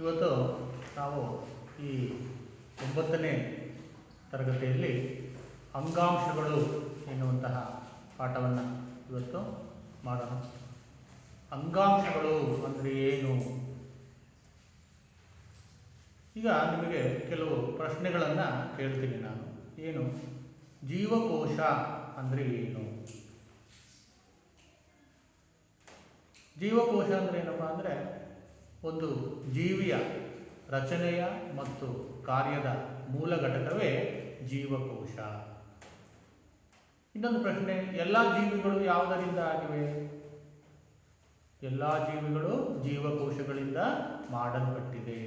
ಇವತ್ತು ನಾವು ಈ 9ನೇ ತರಗತಿಯಲ್ಲಿ ಅಂಗಾಂಶಗಳು ಎನ್ನುವಂತಹ ಪಾಠವನ್ನು ಇವತ್ತು ಮಾಡೋಣ. ಅಂಗಾಂಶಗಳು ಅಂದರೆ ಏನು? ಈಗ ನಿಮಗೆ ಕೆಲವು ಪ್ರಶ್ನೆಗಳನ್ನು ಕೇಳ್ತೀನಿ ನಾನು. ಏನು ಜೀವಕೋಶ ಅಂದರೆ ಏನು? ಜೀವಕೋಶ ಅಂದರೆ ಏನಪ್ಪ ಅಂದರೆ ಒಂದು ಜೀವಿಯ ರಚನೆಯ ಮತ್ತು ಕಾರ್ಯದ ಮೂಲ ಘಟಕವೇ ಜೀವಕೋಶ. ಇನ್ನೊಂದು ಪ್ರಶ್ನೆ, ಎಲ್ಲ ಜೀವಿಗಳು ಯಾವುದರಿಂದ ಆಗಿವೆ? ಎಲ್ಲ ಜೀವಿಗಳು ಜೀವಕೋಶಗಳಿಂದ ಮಾಡಲ್ಪಟ್ಟಿದೆ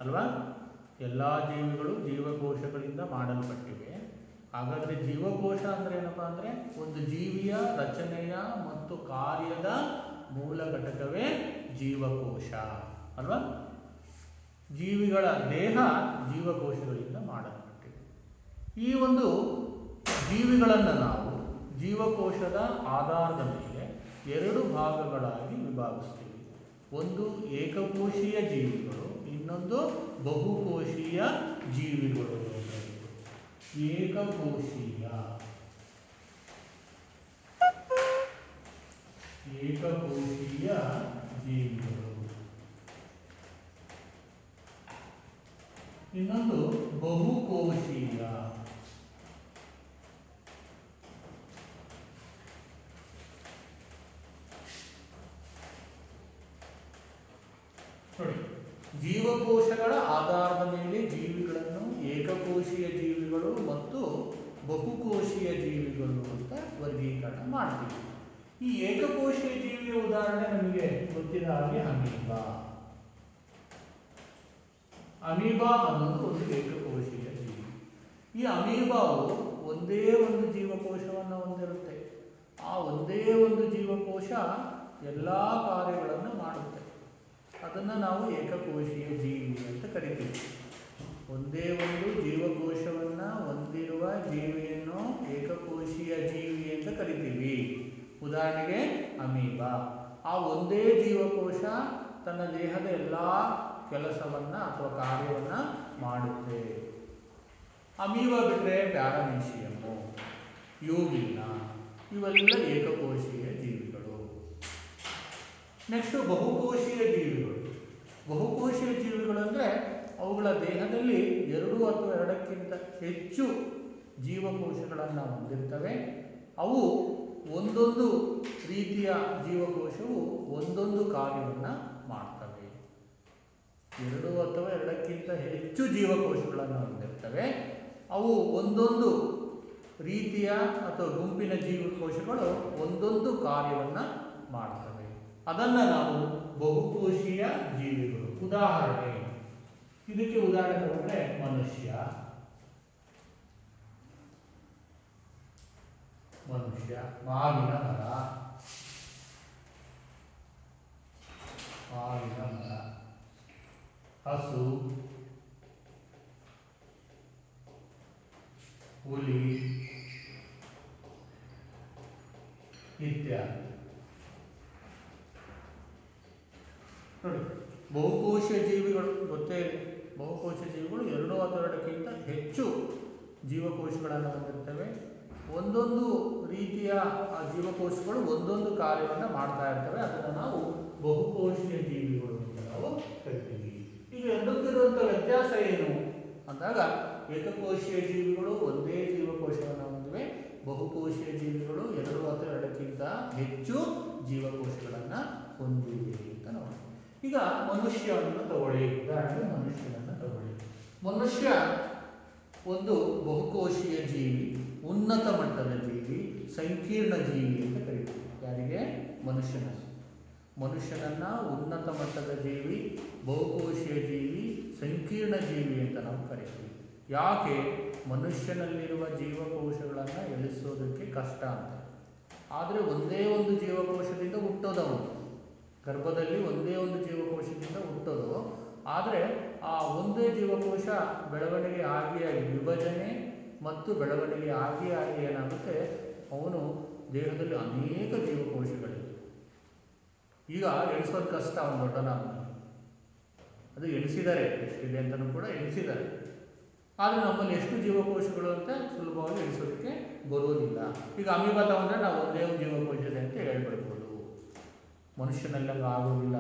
ಅಲ್ವಾ? ಎಲ್ಲ ಜೀವಿಗಳು ಜೀವಕೋಶಗಳಿಂದ ಮಾಡಲ್ಪಟ್ಟಿವೆ. ಹಾಗಾದರೆ ಜೀವಕೋಶ ಅಂದರೆ ಏನಪ್ಪ ಅಂದರೆ ಒಂದು ಜೀವಿಯ ರಚನೆಯ ಮತ್ತು ಕಾರ್ಯದ ಮೂಲ ಘಟಕವೇ ಜೀವಕೋಶ ಅಲ್ವಾ? ಜೀವಿಗಳ ದೇಹ ಜೀವಕೋಶಗಳಿಂದ ಮಾಡಲ್ಪಟ್ಟಿದೆ. ಈ ಒಂದು ಜೀವಿಗಳನ್ನು ನಾವು ಜೀವಕೋಶದ ಆಧಾರದ ಮೇಲೆ ಎರಡು ಭಾಗಗಳಾಗಿ ವಿಭಾಗಿಸ್ತೀವಿ. ಒಂದು ಏಕಕೋಶೀಯ ಜೀವಿಗಳು, ಇನ್ನೊಂದು ಬಹುಕೋಶೀಯ ಜೀವಿಗಳು. ಏಕಕೋಶೀಯ ಜೀವಿಗಳು, ಇನ್ನೊಂದು ಬಹುಕೋಶೀಯ. ನೋಡಿ, ಜೀವಕೋಶಗಳ ಆಧಾರದ ಮೇಲೆ ಜೀವಿಗಳನ್ನು ಏಕಕೋಶೀಯ ಜೀವಿಗಳು ಮತ್ತು ಬಹುಕೋಶೀಯ ಜೀವಿಗಳು ಅಂತ ವರ್ಗೀಕರಣ ಮಾಡ್ತೀವಿ. ಈ ಏಕಕೋಶೀಯ ಜೀವಿಯ ಉದಾಹರಣೆ ನಮಗೆ ಗೊತ್ತಿದ ಹಾಗೆ ಅಮೀಬಾ ಅನ್ನೋದು ಒಂದು ಏಕಕೋಶೀಯ ಜೀವಿ. ಈ ಅಮೀಬಾವು ಒಂದೇ ಒಂದು ಜೀವಕೋಶವನ್ನು ಹೊಂದಿರುತ್ತೆ. ಆ ಒಂದೇ ಒಂದು ಜೀವಕೋಶ ಎಲ್ಲ ಕಾರ್ಯಗಳನ್ನು ಮಾಡುತ್ತೆ. ಅದನ್ನು ನಾವು ಏಕಕೋಶೀಯ ಜೀವಿ ಅಂತ ಕರಿತೀವಿ. ಒಂದೇ ಒಂದು ಜೀವಕೋಶವನ್ನು ಹೊಂದಿರುವ ಜೀವಿಯನ್ನು ಏಕಕೋಶೀಯ ಜೀವಿ ಅಂತ ಕರಿತೀವಿ. ಉದಾಹರಣೆಗೆ ಅಮೀಬಾ. ಆ ಒಂದೇ ಜೀವಕೋಶ ತನ್ನ ದೇಹದ ಎಲ್ಲ ಕೆಲಸವನ್ನು ಅಥವಾ ಕಾರ್ಯವನ್ನು ಮಾಡುತ್ತೆ. ಅಮೀಬಾ ಬಿಟ್ಟರೆ ಪ್ಯಾರಾಮೀಶಿಯಮ್ಮು, ಯೂಬಿಲ್ಲ, ಇವೆಲ್ಲ ಏಕಕೋಶೀಯ ಜೀವಿಗಳು. ನೆಕ್ಸ್ಟ್ ಬಹುಕೋಶೀಯ ಜೀವಿಗಳು. ಬಹುಕೋಶೀಯ ಜೀವಿಗಳು ಅಂದರೆ ಅವುಗಳ ದೇಹದಲ್ಲಿ 2 ಅಥವಾ 2ಕ್ಕಿಂತ ಹೆಚ್ಚು ಜೀವಕೋಶಗಳನ್ನು ಹೊಂದಿರ್ತವೆ. ಅವು ಒಂದೊಂದು ರೀತಿಯ ಜೀವಕೋಶವು ಒಂದೊಂದು ಕಾರ್ಯವನ್ನು ಮಾಡ್ತವೆ. 2 ಅಥವಾ 2ಕ್ಕಿಂತ ಹೆಚ್ಚು ಜೀವಕೋಶಗಳನ್ನು ಹೊಂದಿರ್ತವೆ. ಅವು ಒಂದೊಂದು ರೀತಿಯ ಅಥವಾ ಗುಂಪಿನ ಜೀವಕೋಶಗಳು ಒಂದೊಂದು ಕಾರ್ಯವನ್ನು ಮಾಡ್ತವೆ. ಅದನ್ನು ನಾವು ಬಹುಕೋಶೀಯ ಜೀವಿಗಳು. ಉದಾಹರಣೆ, ಇದಕ್ಕೆ ಉದಾಹರಣೆ ತಗೊಂಡ್ರೆ ಮನುಷ್ಯ, ಮಾವಿನ ಮರ, ಹಸು, ಹುಲಿ ಇತ್ಯಾದಿ. ನೋಡಿ, ಬಹುಕೋಶೀಯ ಜೀವಿಗಳು ಗೊತ್ತೇ ಇದೆ. ಬಹುಕೋಶೀಯ ಜೀವಿಗಳು 2 ಅಥವಾ 2ಕ್ಕಿಂತ ಹೆಚ್ಚು ಜೀವಕೋಶಗಳನ್ನು ಹೊಂದಿರ್ತವೆ. ಒಂದೊಂದು ರೀತಿಯ ಜೀವಕೋಶಗಳು ಒಂದೊಂದು ಕಾರ್ಯವನ್ನು ಮಾಡ್ತಾ ಇರ್ತವೆ. ಅದನ್ನು ನಾವು ಬಹುಕೋಶೀಯ ಜೀವಿಗಳು ಅಂತ ನಾವು ಕರಿತೀವಿ. ಈಗ ಎರಡಕ್ಕಿರುವಂಥ ವ್ಯತ್ಯಾಸ ಏನು ಅಂದಾಗ, ಏಕಕೋಶೀಯ ಜೀವಿಗಳು ಒಂದೇ ಜೀವಕೋಶವನ್ನು ಹೊಂದಿವೆ. ಬಹುಕೋಶೀಯ ಜೀವಿಗಳು 2 ಅಥವಾ 2ಕ್ಕಿಂತ ಹೆಚ್ಚು ಜೀವಕೋಶಗಳನ್ನು ಹೊಂದಿವೆ ಅಂತ ನೋಡಿ. ಈಗ ಮನುಷ್ಯವನ್ನು ತಗೊಳ್ಳಿ. ಉದಾಹರಣೆಗೆ ಮನುಷ್ಯನನ್ನು ತಗೊಳ್ಳಿ. ಮನುಷ್ಯ ಒಂದು ಬಹುಕೋಶೀಯ ಜೀವಿ, ಉನ್ನತ ಮಟ್ಟದ ಜೀವಿ, ಸಂಕೀರ್ಣ ಜೀವಿ ಅಂತ ಕರೀತೀವಿ. ಯಾರಿಗೆ? ಮನುಷ್ಯನನ್ನು ಉನ್ನತ ಮಟ್ಟದ ಜೀವಿ, ಬಹುಕೋಶೀಯ ಜೀವಿ, ಸಂಕೀರ್ಣ ಜೀವಿ ಅಂತ ನಾವು ಕರಿತೀವಿ. ಯಾಕೆ? ಮನುಷ್ಯನಲ್ಲಿರುವ ಜೀವಕೋಶಗಳನ್ನು ಎಣಿಸೋದಕ್ಕೆ ಕಷ್ಟ ಅಂತ. ಆದರೆ ಒಂದೇ ಒಂದು ಜೀವಕೋಶದಿಂದ ಹುಟ್ಟೋದವನು, ಗರ್ಭದಲ್ಲಿ ಒಂದೇ ಒಂದು ಜೀವಕೋಶದಿಂದ ಹುಟ್ಟೋದು. ಆದರೆ ಆ ಒಂದೇ ಜೀವಕೋಶ ಬೆಳವಣಿಗೆ ಆಗಿ ವಿಭಜನೆ ಮತ್ತು ಬೆಳವಣಿಗೆ ಆಗಿ ಏನಾಗುತ್ತೆ, ಅವನು ದೇಹದಲ್ಲಿ ಅನೇಕ ಜೀವಕೋಶಗಳಿವೆ. ಈಗ ಎಣಿಸೋದು ಕಷ್ಟ ಅವನು ದೊಡ್ಡನಾದ. ಅದು ಎಣಿಸಿದ್ದಾರೆ, ಎಷ್ಟಿದೆ ಅಂತಲೂ ಕೂಡ ಎಣಿಸಿದ್ದಾರೆ. ಆದರೆ ನಮ್ಮಲ್ಲಿ ಎಷ್ಟು ಜೀವಕೋಶಗಳು ಅಂತ ಸುಲಭವಾಗಿ ಎಣಿಸೋದಕ್ಕೆ ಬರೋದಿಲ್ಲ. ಈಗ ಅಮೀಬಾ ತಗೊಂಡ್ರೆ ನಾವು ಒಂದೇ ಒಂದು ಜೀವಕೋಶ ಇದೆ ಅಂತ ಹೇಳ್ಬಿಡ್ಬೋದು. ಮನುಷ್ಯನಲ್ಲಿ ಆಗೋದಿಲ್ಲ,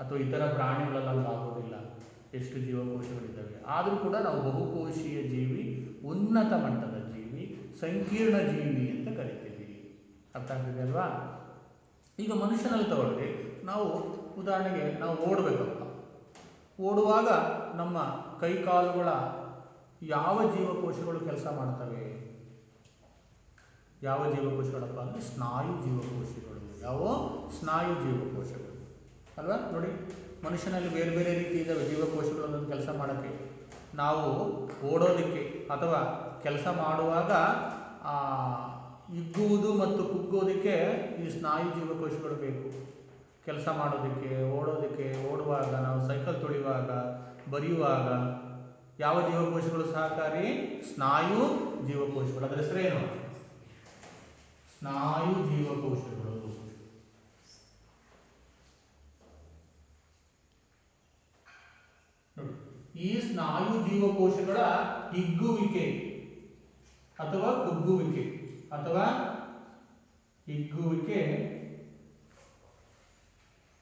ಅಥವಾ ಇತರ ಪ್ರಾಣಿಗಳಲ್ಲಿ ಆಗೋದಿಲ್ಲ. ಎಷ್ಟು ಜೀವಕೋಶಗಳಿದ್ದಾವೆ ಆದರೂ ಕೂಡ ನಾವು ಬಹುಕೋಶೀಯ ಜೀವಿ, ಉನ್ನತ ಮಟ್ಟದ ಜೀವಿ, ಸಂಕೀರ್ಣ ಜೀವಿ ಅಂತ ಕರಿತೀವಿ. ಅರ್ಥ ಆಗ್ತಿದೆ ಅಲ್ವಾ? ಈಗ ಮನುಷ್ಯನಲ್ಲಿ ತಗೊಳ್ಳಿ, ನಾವು ಉದಾಹರಣೆಗೆ ನಾವು ಓಡಬೇಕಪ್ಪ. ಓಡುವಾಗ ನಮ್ಮ ಕೈ ಕಾಲುಗಳ ಯಾವ ಜೀವಕೋಶಗಳು ಕೆಲಸ ಮಾಡ್ತವೆ? ಯಾವ ಜೀವಕೋಶಗಳಪ್ಪ ಅಂದರೆ ಸ್ನಾಯು ಜೀವಕೋಶಗಳು. ಯಾವ ಸ್ನಾಯು ಜೀವಕೋಶಗಳು ಅಲ್ವಾ? ನೋಡಿ, ಮನುಷ್ಯನಲ್ಲಿ ಬೇರೆ ಬೇರೆ ರೀತಿ ಇದ್ದಾವೆ ಜೀವಕೋಶಗಳು ಒಂದೊಂದು ಕೆಲಸ ಮಾಡೋಕ್ಕೆ. ನಾವು ಓಡೋದಕ್ಕೆ ಅಥವಾ ಕೆಲಸ ಮಾಡುವಾಗ ಹಿಗ್ಗುವುದು ಮತ್ತು ಕುಗ್ಗೋದಕ್ಕೆ ಈ ಸ್ನಾಯು ಜೀವಕೋಶಗಳು ಬೇಕು. ಕೆಲಸ ಮಾಡೋದಕ್ಕೆ, ಓಡೋದಕ್ಕೆ, ಓಡುವಾಗ, ನಾವು ಸೈಕಲ್ ತುಳಿಯುವಾಗ, ಬರೆಯುವಾಗ ಯಾವ ಜೀವಕೋಶಗಳು ಸಹಕಾರಿ? ಸ್ನಾಯು ಜೀವಕೋಶಗಳು. ಅದರ ಹೆಸರೇನು? ಸ್ನಾಯು ಜೀವಕೋಶಗಳು. ಈ ಸ್ನಾಯು ಜೀವಕೋಶಗಳ ಹಿಗ್ಗುವಿಕೆ ಅಥವಾ ಕುಗ್ಗುವಿಕೆ ಅಥವಾ ಹಿಗ್ಗುವಿಕೆ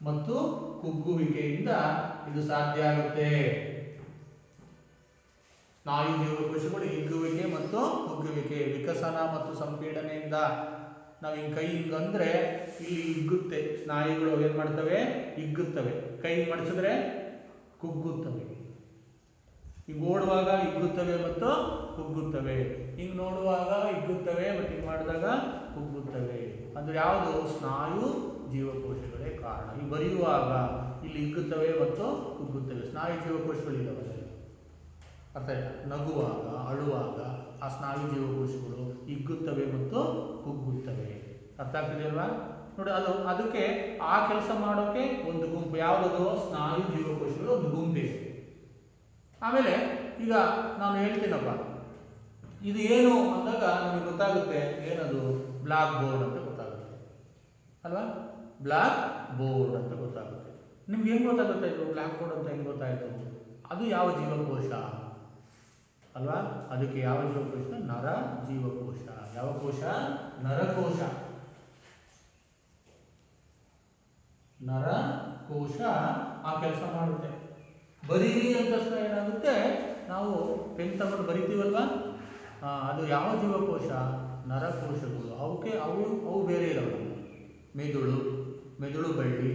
ಮತ್ತು ಕುಗ್ಗುವಿಕೆಯಿಂದ ಇದು ಸಾಧ್ಯ ಆಗುತ್ತೆ. ಸ್ನಾಯು ಜೀವಕೋಶಗಳು ಹಿಗ್ಗುವಿಕೆ ಮತ್ತು ಕುಗ್ಗುವಿಕೆ, ವಿಕಸನ ಮತ್ತು ಸಂಪೀಡನೆಯಿಂದ. ನಾವು ಹಿಂಗೆ ಕೈ ಹಿಂಗಂದ್ರೆ ಇಲ್ಲಿ ಹಿಗ್ಗುತ್ತೆ, ಸ್ನಾಯುಗಳು ಏನು ಮಾಡ್ತವೆ? ಹಿಗ್ಗುತ್ತವೆ. ಕೈ ಮಡಿಸಿದ್ರೆ ಕುಗ್ಗುತ್ತವೆ. ಈಗ ಓಡುವಾಗ ಹಿಗ್ಗುತ್ತವೆ ಮತ್ತು ಕುಗ್ಗುತ್ತವೆ. ಹಿಂಗೆ ನೋಡುವಾಗ ಹಿಗ್ಗುತ್ತವೆ ಮತ್ತು ಹಿಂಗೆ ಮಾಡಿದಾಗ ಕುಗ್ಗುತ್ತವೆ. ಅಂದರೆ ಯಾವುದು? ಸ್ನಾಯು ಜೀವಕೋಶಗಳೇ ಕಾರಣ. ಈ ಬರೆಯುವಾಗ ಇಲ್ಲಿ ಹಿಗ್ಗುತ್ತವೆ ಮತ್ತು ಕುಗ್ಗುತ್ತವೆ, ಸ್ನಾಯು ಜೀವಕೋಶಗಳಿದ್ದಾವೆ. ಅರ್ಥ ಆಯ್ತಾ? ನಗುವಾಗ, ಅಳುವಾಗ ಆ ಸ್ನಾಯು ಜೀವಕೋಶಗಳು ಹಿಗ್ಗುತ್ತವೆ ಮತ್ತು ಕುಗ್ಗುತ್ತವೆ. ಅರ್ಥ ಆಗ್ತಿದೆ ಅಲ್ವಾ? ನೋಡಿ, ಅದಕ್ಕೆ ಆ ಕೆಲಸ ಮಾಡೋಕ್ಕೆ ಒಂದು ಗುಂಪು. ಯಾವುದದು? ಸ್ನಾಯು ಜೀವಕೋಶಗಳು ಒಂದು ಗುಂಪಿದೆ. ಆಮೇಲೆ ಈಗ ನಾನು ಹೇಳ್ತೀನಪ್ಪ, ಇದು ಏನು ಅಂದಾಗ ನಮಗೆ ಗೊತ್ತಾಗುತ್ತೆ. ಏನದು? ಬ್ಲಾಕ್ ಬೋರ್ಡ್ ಅಂತ ಗೊತ್ತಾಗುತ್ತೆ ಅಲ್ವಾ? ಬ್ಲಾಕ್ ಬೋರ್ಡ್ ಅಂತ ಗೊತ್ತಾಗುತ್ತೆ. ನಿಮ್ಗೆ ಹೆಂಗೆ ಗೊತ್ತಾಗುತ್ತೆ ಇದು ಬ್ಲಾಕ್ ಬೋರ್ಡ್ ಅಂತ? ಹೆಂಗೆ ಗೊತ್ತಾಯಿತು? ಅದು ಯಾವ ಜೀವಕೋಶ ಅಲ್ವಾ? ಅದಕ್ಕೆ ಯಾವ ಜೀವಕೋಶ? ನರ ಜೀವಕೋಶ. ಯಾವ ಕೋಶ? ನರಕೋಶ. ನರಕೋಶ ಆ ಕೆಲಸ ಮಾಡುತ್ತೆ. ಬರೀರಿ ಅಂದ ತಕ್ಷಣ ಏನಾಗುತ್ತೆ? ನಾವು ಪೆನ್ ತಗೊಂಡು ಬರಿತೀವಲ್ವಾ? ಅದು ಯಾವ ಜೀವಕೋಶ? ನರಕೋಶಗಳು. ಅವು ಬೇರೆ ಇರೋದು. ಮೆದುಳು ಬಳ್ಳಿ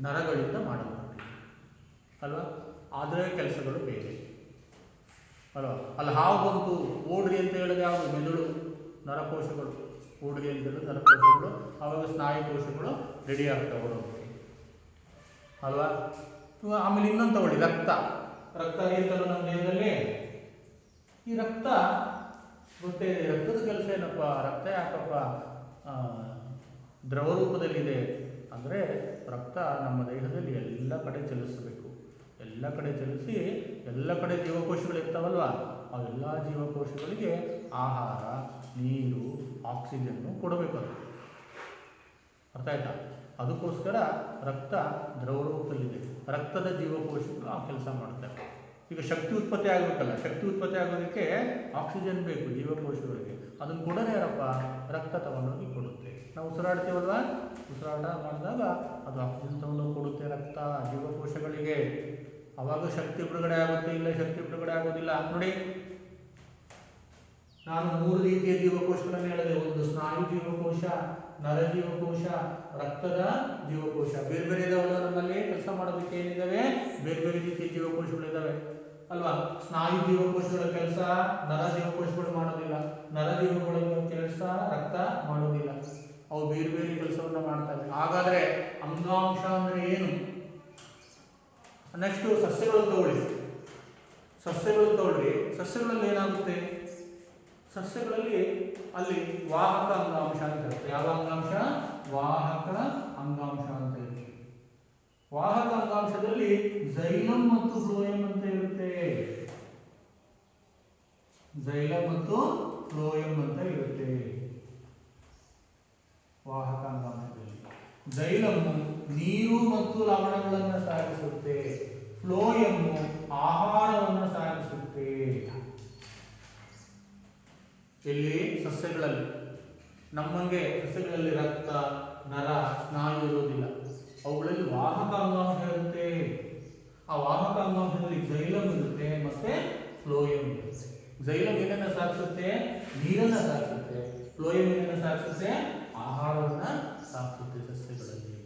ನರಗಳಿಂದ ಮಾಡಬಹುದು ಅಲ್ವಾ? ಆದರೆ ಕೆಲಸಗಳು ಬೇರೆ ಅಲ್ವಾ? ಅಲ್ಲಿ ಹಾವು ಬಂತು, ಓಡ್ರಿ ಅಂತ ಹೇಳಿದ್ರೆ ಯಾವುದು? ಮೆದುಳು, ನರಕೋಶಗಳು. ಓಡ್ರಿ ಅಂತ ಹೇಳಿದ್ರೆ ನರಕೋಶಗಳು. ಆವಾಗ ಸ್ನಾಯು ಕೋಶಗಳು ರೆಡಿ ಆಗ್ತವೆ ಹೊರಗೆ ಅಲ್ವಾ? ಆಮೇಲೆ ಇನ್ನೊಂದು ತಗೊಳ್ಳಿ, ರಕ್ತ. ರಕ್ತ ಇರ್ತಲ್ಲ ನಮ್ಮ ದೇಹದಲ್ಲಿ. ಈ ರಕ್ತ ಗೊತ್ತೇ ಇದೆ. ರಕ್ತದ ಕೆಲಸ ಏನಪ್ಪ? ರಕ್ತ ಯಾಕಪ್ಪ ದ್ರವ ರೂಪದಲ್ಲಿದೆ ಅಂದರೆ ರಕ್ತ ನಮ್ಮ ದೇಹದಲ್ಲಿ ಎಲ್ಲ ಕಡೆ ಚಲಿಸಬೇಕು. ಎಲ್ಲ ಕಡೆ ಚಲಿಸಿ ಎಲ್ಲ ಕಡೆ ಜೀವಕೋಶಗಳು ಇರ್ತಾವಲ್ವ, ಅವೆಲ್ಲ ಜೀವಕೋಶಗಳಿಗೆ ಆಹಾರ, ನೀರು, ಆಕ್ಸಿಜನ್ನು ಕೊಡಬೇಕು. ಅರ್ಥ ಆಯ್ತಾ? ಅದಕ್ಕೋಸ್ಕರ ರಕ್ತ ದ್ರವ ರೂಪದಲ್ಲಿದೆ. ರಕ್ತದ ಜೀವಕೋಶಗಳು ಆ ಕೆಲಸ ಮಾಡ್ತಾರೆ. ಈಗ ಶಕ್ತಿ ಉತ್ಪತ್ತಿ ಆಗಬೇಕಲ್ಲ, ಶಕ್ತಿ ಉತ್ಪತ್ತಿ ಆಗೋದಕ್ಕೆ ಆಕ್ಸಿಜನ್ ಬೇಕು ಜೀವಕೋಶಗಳಿಗೆ. ಅದನ್ನು ಕೊಡೋದು ಯಾರಪ್ಪ? ರಕ್ತ ತಗೊಂಡೋಗಿ ಕೊಡುತ್ತೆ. ನಾವು ಉಸಿರಾಡ್ತೀವಲ್ವ, ಉಸಿರಾಟ ಮಾಡಿದಾಗ ಅದು ಆಕ್ಸಿಜನ್ ತಗೊಂಡೋಗಿ ಕೊಡುತ್ತೆ ರಕ್ತ ಜೀವಕೋಶಗಳಿಗೆ. ಆವಾಗ ಶಕ್ತಿ ಬಿಡುಗಡೆ ಆಗುತ್ತೆ, ಇಲ್ಲ ಶಕ್ತಿ ಬಿಡುಗಡೆ ಆಗೋದಿಲ್ಲ. ನೋಡಿ, ನಾನು 3 ರೀತಿಯ ಜೀವಕೋಶಗಳನ್ನು ಹೇಳಿದೆ. ಒಂದು ಸ್ನಾಯು ಜೀವಕೋಶ, ನರ ಜೀವಕೋಶ, ರಕ್ತದ ಜೀವಕೋಶ. ಬೇರೆ ಬೇರೆ ಇದಾವಲ್ಲ ನಮ್ಮಲ್ಲಿ ಕೆಲಸ ಮಾಡೋದಕ್ಕೆ. ಏನಿದ್ದಾವೆ? ಬೇರೆ ಬೇರೆ ರೀತಿಯ ಜೀವಕೋಶಗಳಿದ್ದಾವೆ ಅಲ್ವಾ? ಸ್ನಾಯು ಜೀವಕೋಶಗಳ ಕೆಲಸ ನರ ಜೀವಕೋಶಗಳು ಮಾಡೋದಿಲ್ಲ, ನರ ಜೀವಕೋಶಗಳ ಕೆಲಸ ರಕ್ತ ಮಾಡೋದಿಲ್ಲ. ಅವು ಬೇರೆ ಬೇರೆ ಕೆಲಸವನ್ನು ಮಾಡ್ತವೆ. ಹಾಗಾದರೆ ಅಂಗಾಂಶ ಅಂದರೆ ಏನು? ನೆಕ್ಸ್ಟ್ ಸಸ್ಯಗಳು ತಗೊಳ್ಳಿ. ಸಸ್ಯಗಳಲ್ಲಿ ಏನಾಗುತ್ತೆ? ಸಸ್ಯಗಳಲ್ಲಿ ಅಲ್ಲಿ ವಾಹಕ ಅಂಗಾಂಶ ಅಂತ ಇರುತ್ತೆ. ಯಾವ ಅಂಗಾಂಶ? ವಾಹಕ ಅಂಗಾಂಶ ಅಂತ ಇರುತ್ತೆ. ವಾಹಕ ಅಂಗಾಂಶದಲ್ಲಿ ಝೈಲಮ್ ಮತ್ತು ಫ್ಲೋಯಮ್ ಅಂತ ಇರುತ್ತೆ. ಝೈಲಮ್ ಮತ್ತು ಫ್ಲೋಯಮ್ ಅಂತ ಇರುತ್ತೆ ವಾಹಕ ಅಂಗಾಂಶದಲ್ಲಿ. ಝೈಲಮ್ ನೀರು ಮತ್ತು ಲವಣಗಳನ್ನು ಸಾಗಿಸುತ್ತೆ. ಫ್ಲೋಯಮ್ ಎಲ್ಲಿ ಸಸ್ಯಗಳಲ್ಲಿ. ನಮ್ಮಂಗೆ ಸಸ್ಯಗಳಲ್ಲಿ ರಕ್ತ, ನರ, ಸ್ನಾಯು ಇರುವುದಿಲ್ಲ. ಅವುಗಳಲ್ಲಿ ವಾಹಕ ಅಂಗಾಂಶ ಇರುತ್ತೆ. ಆ ವಾಹಕ ಅಂಗಾಂಶದಲ್ಲಿ ಜೈಲಮ್ ಇರುತ್ತೆ ಮತ್ತೆ ಫ್ಲೋಯಮ್ ಇರುತ್ತೆ. ಜೈಲಮ್ ಏನನ್ನ ಸಾಗಿಸುತ್ತೆ? ನೀರನ್ನ ಸಾಗಿಸುತ್ತೆ. ಫ್ಲೋಯಮ್ ಏನನ್ನ ಸಾಗಿಸುತ್ತೆ? ಆಹಾರವನ್ನ ಸಾಗಿಸುತ್ತೆ ಸಸ್ಯಗಳಲ್ಲಿ.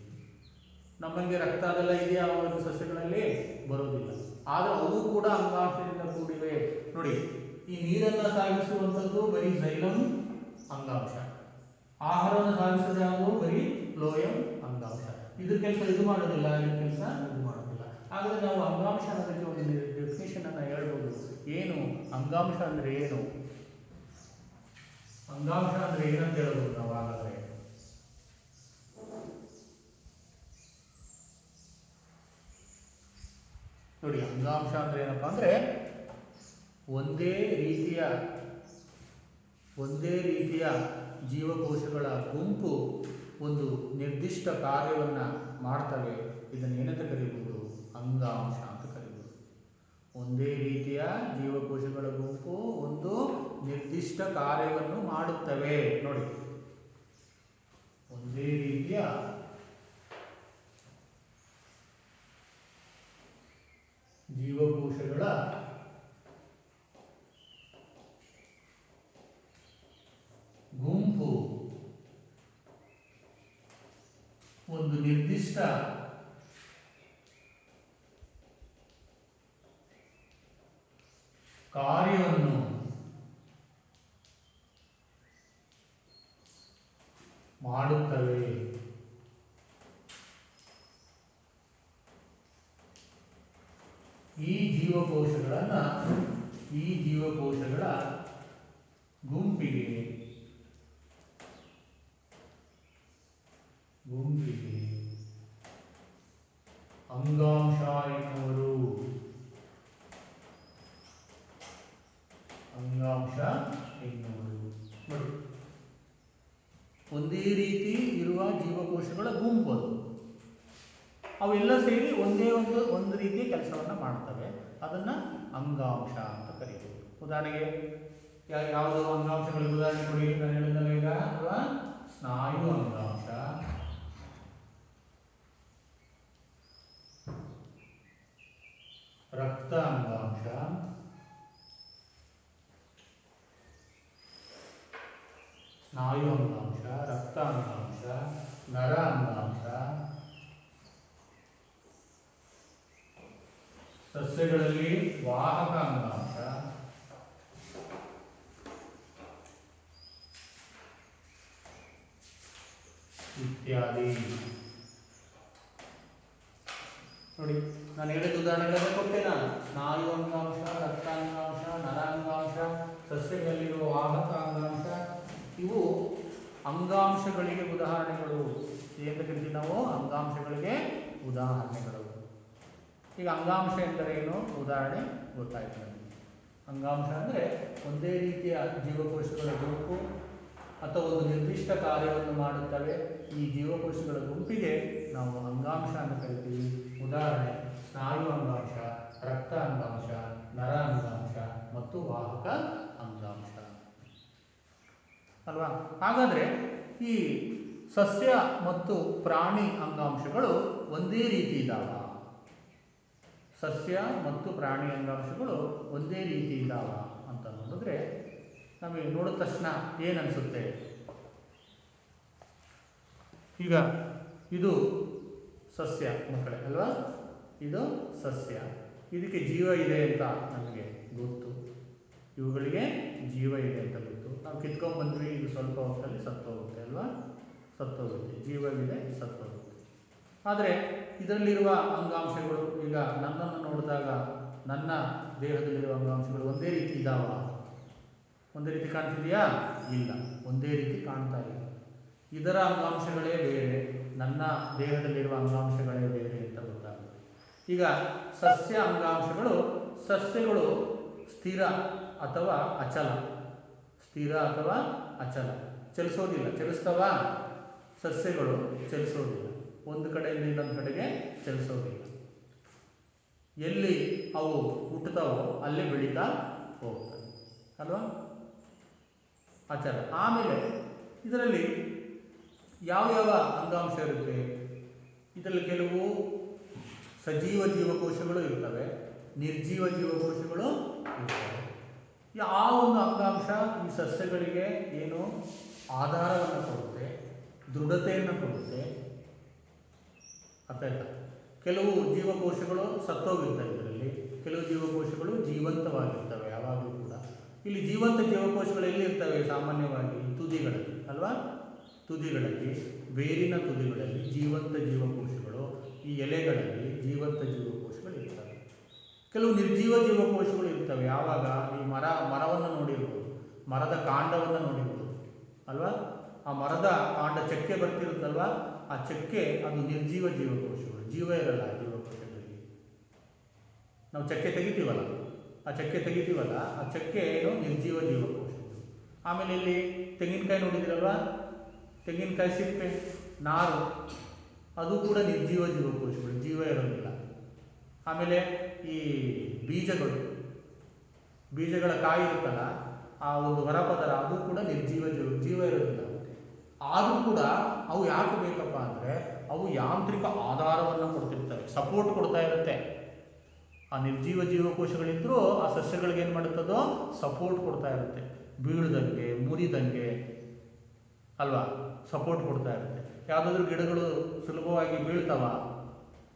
ನಮ್ಮಂಗೆ ರಕ್ತ ಅದೆಲ್ಲ ಇದೆಯಾ ಒಂದು ಸಸ್ಯಗಳಲ್ಲಿ? ಬರೋದಿಲ್ಲ. ಆದ್ರೆ ಅವು ಕೂಡ ಅಂಗಾಂಶದಿಂದ ಕೂಡಿವೆ. ನೋಡಿ, ಈ ನೀರನ್ನ ಸಾಗಿಸುವಂಥದ್ದು ಬರೀ ಜೈಲಮ್ ಅಂಗಾಂಶ, ಆಹಾರವನ್ನು ಸಾಗಿಸೋದು ಯಾವುದು? ಬರೀ ಫ್ಲೋಯಮ್ ಅಂಗಾಂಶ. ಇದ್ರ ಕೆಲಸ ಇದು ಮಾಡೋದಿಲ್ಲ, ಇದ್ರ ಕೆಲಸ ಇದು ಮಾಡೋದಿಲ್ಲ. ಹಾಗಾದ್ರೆ ನಾವು ಅಂಗಾಂಶ ಅನ್ನೋದಕ್ಕೆ ಒಂದು ಡೆಫಿನೇಷನ್ ಅನ್ನ ಹೇಳ್ಬೋದು. ಏನು ಅಂಗಾಂಶ ಅಂದ್ರೆ ಏನು? ಅಂಗಾಂಶ ಅಂದ್ರೆ ಏನಂತ ಹೇಳ್ಬೋದು ನಾವು ಹಾಗಾದ್ರೆ? ನೋಡಿ, ಅಂಗಾಂಶ ಅಂದ್ರೆ ಏನಪ್ಪಾ ಅಂದ್ರೆ ಒಂದೇ ರೀತಿಯ ಜೀವಕೋಶಗಳ ಗುಂಪು ಒಂದು ನಿರ್ದಿಷ್ಟ ಕಾರ್ಯವನ್ನ ಮಾಡ್ತವೆ. ಇದನ್ನು ಏನಂತ ಕರೀಬಹುದು? ಅಂಗಾಂಶ ಅಂತ ಕರೀಬಹುದು. ಒಂದೇ ರೀತಿಯ ಜೀವಕೋಶಗಳ ಗುಂಪು ಒಂದು ನಿರ್ದಿಷ್ಟ ಕಾರ್ಯವನ್ನು ಮಾಡುತ್ತವೆ. ನೋಡಿ, ಒಂದೇ ರೀತಿಯ ಜೀವಕೋಶಗಳ ಗುಂಪು ಒಂದು ನಿರ್ದಿಷ್ಟ ಕಾರ್ಯವನ್ನು ಮಾಡುತ್ತವೆ. ಈ ಜೀವಕೋಶಗಳ ಗುಂಪಿಗೆ ಅಂಗಾಂಶ ಎನ್ನುವರು. ನೋಡಿ, ಒಂದೇ ರೀತಿ ಇರುವ ಜೀವಕೋಶಗಳ ಗುಂಪು ಅದು. ಅವೆಲ್ಲ ಸೇರಿ ಒಂದು ರೀತಿಯ ಕೆಲಸವನ್ನ ಮಾಡ್ತವೆ. ಅದನ್ನ ಅಂಗಾಂಶ ಅಂತ ಕರೀತೀವಿ. ಉದಾಹರಣೆಗೆ ಯಾವುದು ಅಂಗಾಂಶಗಳಿಗೆ ಉದಾಹರಣೆ ಕೊಡಿ? ನಾನು ಹೇಳಿದ್ನಲ್ಲ ಈಗ, ಅಥವಾ ಸ್ನಾಯು ಅಂಗಾಂಶ, ರಕ್ತ ಅಂಗಾಂಶ, ಸ್ನಾಯು ಅಂಗಾಂಶ, ರಕ್ತ ಅಂಗಾಂಶ, ನರ ಅಂಗಾಂಶ, ಸಸ್ಯಗಳಲ್ಲಿ ವಾಹಕ ಅಂಗಾಂಶ, ಇತ್ಯಾದಿ. ನೋಡಿ, ನಾನು ಹೇಳಿದ ಉದಾಹರಣೆಗಳನ್ನು ಕೊಟ್ಟೆ. ನಾನು ಸ್ನಾಯು ಅಂಗಾಂಶ, ರಕ್ತ ಅಂಗಾಂಶ, ನರ ಅಂಗಾಂಶ, ಸಸ್ಯಗಳಲ್ಲಿರುವ ವಾಹಕ ಅಂಗಾಂಶ, ಇವು ಅಂಗಾಂಶಗಳಿಗೆ ಉದಾಹರಣೆಗಳು. ಅಂತ ಕರಿತೀವಿ ನಾವು, ಅಂಗಾಂಶಗಳಿಗೆ ಉದಾಹರಣೆಗಳು. ಈಗ ಅಂಗಾಂಶ ಎಂದರೆ ಏನು? ಉದಾಹರಣೆ ಗೊತ್ತಾಯ್ತು ನನಗೆ. ಅಂಗಾಂಶ ಅಂದರೆ ಒಂದೇ ರೀತಿಯ ಜೀವಕೋಶಗಳ ಗುಂಪು ಅಥವಾ ಒಂದು ನಿರ್ದಿಷ್ಟ ಕಾರ್ಯವನ್ನು ಮಾಡುತ್ತವೆ. ಈ ಜೀವಕೋಶಗಳ ಗುಂಪಿಗೆ ನಾವು ಅಂಗಾಂಶ ಅಂತ ಕರಿತೀವಿ. ಉದಾಹರಣೆ ಸ್ನಾಯು ಅಂಗಾಂಶ, ರಕ್ತ ಅಂಗಾಂಶ, ನರ ಅಂಗಾಂಶ ಮತ್ತು ವಾಹಕ ಅಂಗಾಂಶ ಅಲ್ವಾ? ಹಾಗಾದ್ರೆ ಈ ಸಸ್ಯ ಮತ್ತು ಪ್ರಾಣಿ ಅಂಗಾಂಶಗಳು ಒಂದೇ ರೀತಿ ಇದ್ದಾವ? ಸಸ್ಯ ಮತ್ತು ಪ್ರಾಣಿ ಅಂಗಾಂಶಗಳು ಒಂದೇ ರೀತಿ ಇದ್ದಾವ ಅಂತ ನೋಡಿದ್ರೆ ನಮಗೆ ನೋಡಿದ ತಕ್ಷಣ ಏನನ್ಸುತ್ತೆ? ಈಗ ಇದು ಸಸ್ಯ ಮಕ್ಕಳೇ ಅಲ್ವಾ? ಇದು ಸಸ್ಯ, ಇದಕ್ಕೆ ಜೀವ ಇದೆ ಅಂತ ನಮಗೆ ಗೊತ್ತು. ಇವುಗಳಿಗೆ ಜೀವ ಇದೆ ಅಂತ ಗೊತ್ತು. ನಾವು ಕಿತ್ಕೊಂಡ್ಬಂದ್ವಿ, ಇದು ಸ್ವಲ್ಪ ಹೊತ್ತಲ್ಲಿ ಸತ್ತೋಗುತ್ತೆ ಅಲ್ವಾ? ಸತ್ತೋಗುತ್ತೆ, ಜೀವವಿದೆ, ಸತ್ತೋಗುತ್ತೆ. ಆದರೆ ಇದರಲ್ಲಿರುವ ಅಂಗಾಂಶಗಳು, ಈಗ ನನ್ನನ್ನು ನೋಡಿದಾಗ ನನ್ನ ದೇಹದಲ್ಲಿರುವ ಅಂಗಾಂಶಗಳು ಒಂದೇ ರೀತಿ ಇದ್ದಾವ? ಒಂದೇ ರೀತಿ ಕಾಣ್ತಿದೆಯಾ? ಇಲ್ಲ, ಒಂದೇ ರೀತಿ ಕಾಣ್ತಾ ಇಲ್ಲ. ಇದರ ಅಂಗಾಂಶಗಳೇ ಬೇರೆ, ನನ್ನ ದೇಹದಲ್ಲಿರುವ ಅಂಗಾಂಶಗಳೇ ಬೇರೆ ಅಂತ ಗೊತ್ತಾಗುತ್ತೆ. ಈಗ ಸಸ್ಯ ಅಂಗಾಂಶಗಳು, ಸಸ್ಯಗಳು ಸ್ಥಿರ ಅಥವಾ ಅಚಲ, ಚಲಿಸೋದಿಲ್ಲ. ಚಲಿಸ್ತವ? ಸಸ್ಯಗಳು ಚಲಿಸೋದಿಲ್ಲ, ಒಂದು ಕಡೆಯಿಂದ ಇನ್ನೊಂದು ಕಡೆಗೆ ಚಲಿಸೋದಿಲ್ಲ. ಎಲ್ಲಿ ಅವು ಹುಟ್ಟುತ್ತಾವೋ ಅಲ್ಲೇ ಬೆಳೀತಾ ಹೋಗ್ತವೆ ಅಲ್ವಾ? ಆಚಾರ. ಆಮೇಲೆ ಇದರಲ್ಲಿ ಯಾವ ಯಾವ ಅಂಗಾಂಶ ಇರುತ್ತೆ? ಇದರಲ್ಲಿ ಕೆಲವು ಸಜೀವ ಜೀವಕೋಶಗಳು ಇರ್ತವೆ, ನಿರ್ಜೀವ ಜೀವಕೋಶಗಳು ಇರ್ತವೆ. ಆ ಒಂದು ಅಂಗಾಂಶ ಈ ಸಸ್ಯಗಳಿಗೆ ಏನು ಆಧಾರವನ್ನು ಕೊಡುತ್ತೆ, ದೃಢತೆಯನ್ನು ಕೊಡುತ್ತೆ. ಅರ್ಥ ಆಯ್ತಾ? ಕೆಲವು ಜೀವಕೋಶಗಳು ಸತ್ತೋಗಿರ್ತವೆ, ಇದರಲ್ಲಿ ಕೆಲವು ಜೀವಕೋಶಗಳು ಜೀವಂತವಾಗಿರ್ತವೆ ಯಾವಾಗಲೂ ಕೂಡ. ಇಲ್ಲಿ ಜೀವಂತ ಜೀವಕೋಶಗಳು ಎಲ್ಲಿರ್ತವೆ? ಸಾಮಾನ್ಯವಾಗಿ ತುದಿಗಳಲ್ಲಿ ಅಲ್ವಾ? ತುದಿಗಳಲ್ಲಿ, ಬೇರಿನ ತುದಿಗಳಲ್ಲಿ ಜೀವಂತ ಜೀವಕೋಶಗಳು, ಈ ಎಲೆಗಳಲ್ಲಿ ಜೀವಂತ ಜೀವಕೋಶಗಳು ಇರ್ತವೆ. ಕೆಲವು ನಿರ್ಜೀವ ಜೀವಕೋಶಗಳು ಇರ್ತವೆ. ಯಾವಾಗ? ಈ ಮರವನ್ನು ನೋಡಿರ್ಬೋದು, ಮರದ ಕಾಂಡವನ್ನು ನೋಡಿರ್ಬೋದು ಅಲ್ವಾ? ಆ ಮರದ ಕಾಂಡ ಚಕ್ಕೆ ಬರ್ತಿರುತ್ತಲ್ವ, ಆ ಚಕ್ಕೆ ಅದು ನಿರ್ಜೀವ ಜೀವಕೋಶಗಳು, ಜೀವ ಇರಲ್ಲ ಆ ಜೀವಕೋಶಗಳಿಗೆ. ನಾವು ಚಕ್ಕೆ ತೆಗಿತೀವಲ್ಲ, ಆ ಚಕ್ಕೆ ಏನು ನಿರ್ಜೀವ ಜೀವಕೋಶಗಳು. ಆಮೇಲೆ ಇಲ್ಲಿ ತೆಂಗಿನಕಾಯಿ ನೋಡಿದಿರಲ್ವ, ತೆಂಗಿನಕಾಯಿ ಸಿಪ್ಪೆ, ನಾರು, ಅದು ಕೂಡ ನಿರ್ಜೀವ ಜೀವಕೋಶಗಳು, ಜೀವ ಇರೋದಿಲ್ಲ. ಆಮೇಲೆ ಈ ಬೀಜಗಳ ಕಾಯಿ ಇರುತ್ತಲ್ಲ, ಆ ಒಂದು ಹೊರಪದರ, ಅದು ಕೂಡ ನಿರ್ಜೀವ ಜೀವ ಇರೋದಿಲ್ಲ. ಆದರೂ ಕೂಡ ಅವು ಯಾಕೆ ಬೇಕಪ್ಪ ಅಂದರೆ ಅವು ಯಾಂತ್ರಿಕ ಆಧಾರವನ್ನು ಕೊಡ್ತಿರ್ತವೆ, ಸಪೋರ್ಟ್ ಕೊಡ್ತಾ ಇರುತ್ತೆ. ಆ ನಿರ್ಜೀವ ಜೀವಕೋಶಗಳಿದ್ದರೂ ಆ ಸಸ್ಯಗಳಿಗೆ ಏನು ಮಾಡುತ್ತದೋ ಸಪೋರ್ಟ್ ಕೊಡ್ತಾ ಇರುತ್ತೆ, ಬೀಳದಂಗೆ ಮುರಿದಂಗೆ ಅಲ್ವಾ, ಸಪೋರ್ಟ್ ಕೊಡ್ತಾ ಇರುತ್ತೆ. ಯಾವುದಾದ್ರೂ ಗಿಡಗಳು ಸುಲಭವಾಗಿ ಬೀಳ್ತಾವ?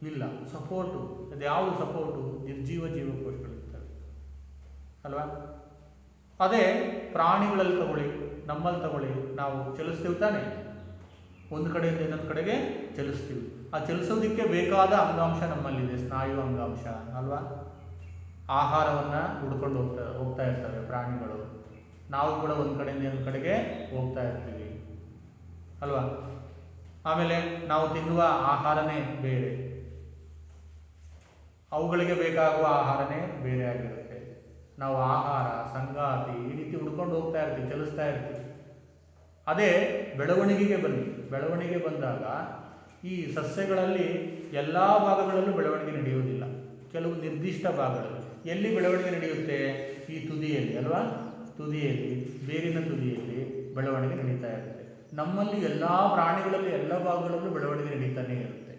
ಇಲ್ಲ, ಸಪೋರ್ಟು. ಅದು ಯಾವುದು ಸಪೋರ್ಟು? ನಿರ್ಜೀವ ಜೀವಕೋಶಗಳಿರ್ತವೆ ಅಲ್ವಾ? ಅದೇ ಪ್ರಾಣಿಗಳಲ್ಲಿ ತಗೊಳ್ಳಿ, ನಮ್ಮಲ್ಲಿ ತಗೊಳ್ಳಿ, ನಾವು ಚಲಿಸ್ತೀವಿ ತಾನೆ, ಒಂದು ಕಡೆಯಿಂದ ಇನ್ನೊಂದು ಕಡೆಗೆ ಚಲಿಸ್ತೀವಿ. ಆ ಚಲಿಸೋದಕ್ಕೆ ಬೇಕಾದ ಅಂಗಾಂಶ ನಮ್ಮಲ್ಲಿದೆ, ಸ್ನಾಯು ಅಂಗಾಂಶ ಅಲ್ವಾ? ಆಹಾರವನ್ನು ಹುಡ್ಕೊಂಡು ಹೋಗ್ತಾ ಇರ್ತವೆ ಪ್ರಾಣಿಗಳು, ನಾವು ಕೂಡ ಒಂದು ಕಡೆಯಿಂದ ಇನ್ನೊಂದು ಕಡೆಗೆ ಹೋಗ್ತಾ ಇರ್ತೀವಿ ಅಲ್ವಾ? ಆಮೇಲೆ ನಾವು ತಿನ್ನುವ ಆಹಾರನೇ ಬೇರೆ, ಅವುಗಳಿಗೆ ಬೇಕಾಗುವ ಆಹಾರನೇ ಬೇರೆ ಆಗಿರುತ್ತೆ. ನಾವು ಆಹಾರ, ಸಂಗಾತಿ ಈ ರೀತಿ ಹುಡ್ಕೊಂಡು ಹೋಗ್ತಾ ಇರ್ತೀವಿ, ಚಲಿಸ್ತಾ ಇರ್ತೀವಿ. ಅದೇ ಬೆಳವಣಿಗೆ ಬಂದಾಗ ಈ ಸಸ್ಯಗಳಲ್ಲಿ ಎಲ್ಲ ಭಾಗಗಳಲ್ಲೂ ಬೆಳವಣಿಗೆ ನಡೆಯುವುದಿಲ್ಲ, ಕೆಲವು ನಿರ್ದಿಷ್ಟ ಭಾಗಗಳಲ್ಲಿ. ಎಲ್ಲಿ ಬೆಳವಣಿಗೆ ನಡೆಯುತ್ತೆ? ಈ ತುದಿಯಲ್ಲಿ ಅಲ್ವಾ? ತುದಿಯಲ್ಲಿ, ಬೇರಿನ ತುದಿಯಲ್ಲಿ ಬೆಳವಣಿಗೆ ನಡೀತಾ ಇರುತ್ತೆ. ನಮ್ಮಲ್ಲಿ ಎಲ್ಲ ಪ್ರಾಣಿಗಳಲ್ಲಿ ಎಲ್ಲ ಭಾಗಗಳಲ್ಲೂ ಬೆಳವಣಿಗೆ ನಡೀತಾನೆ ಇರುತ್ತೆ.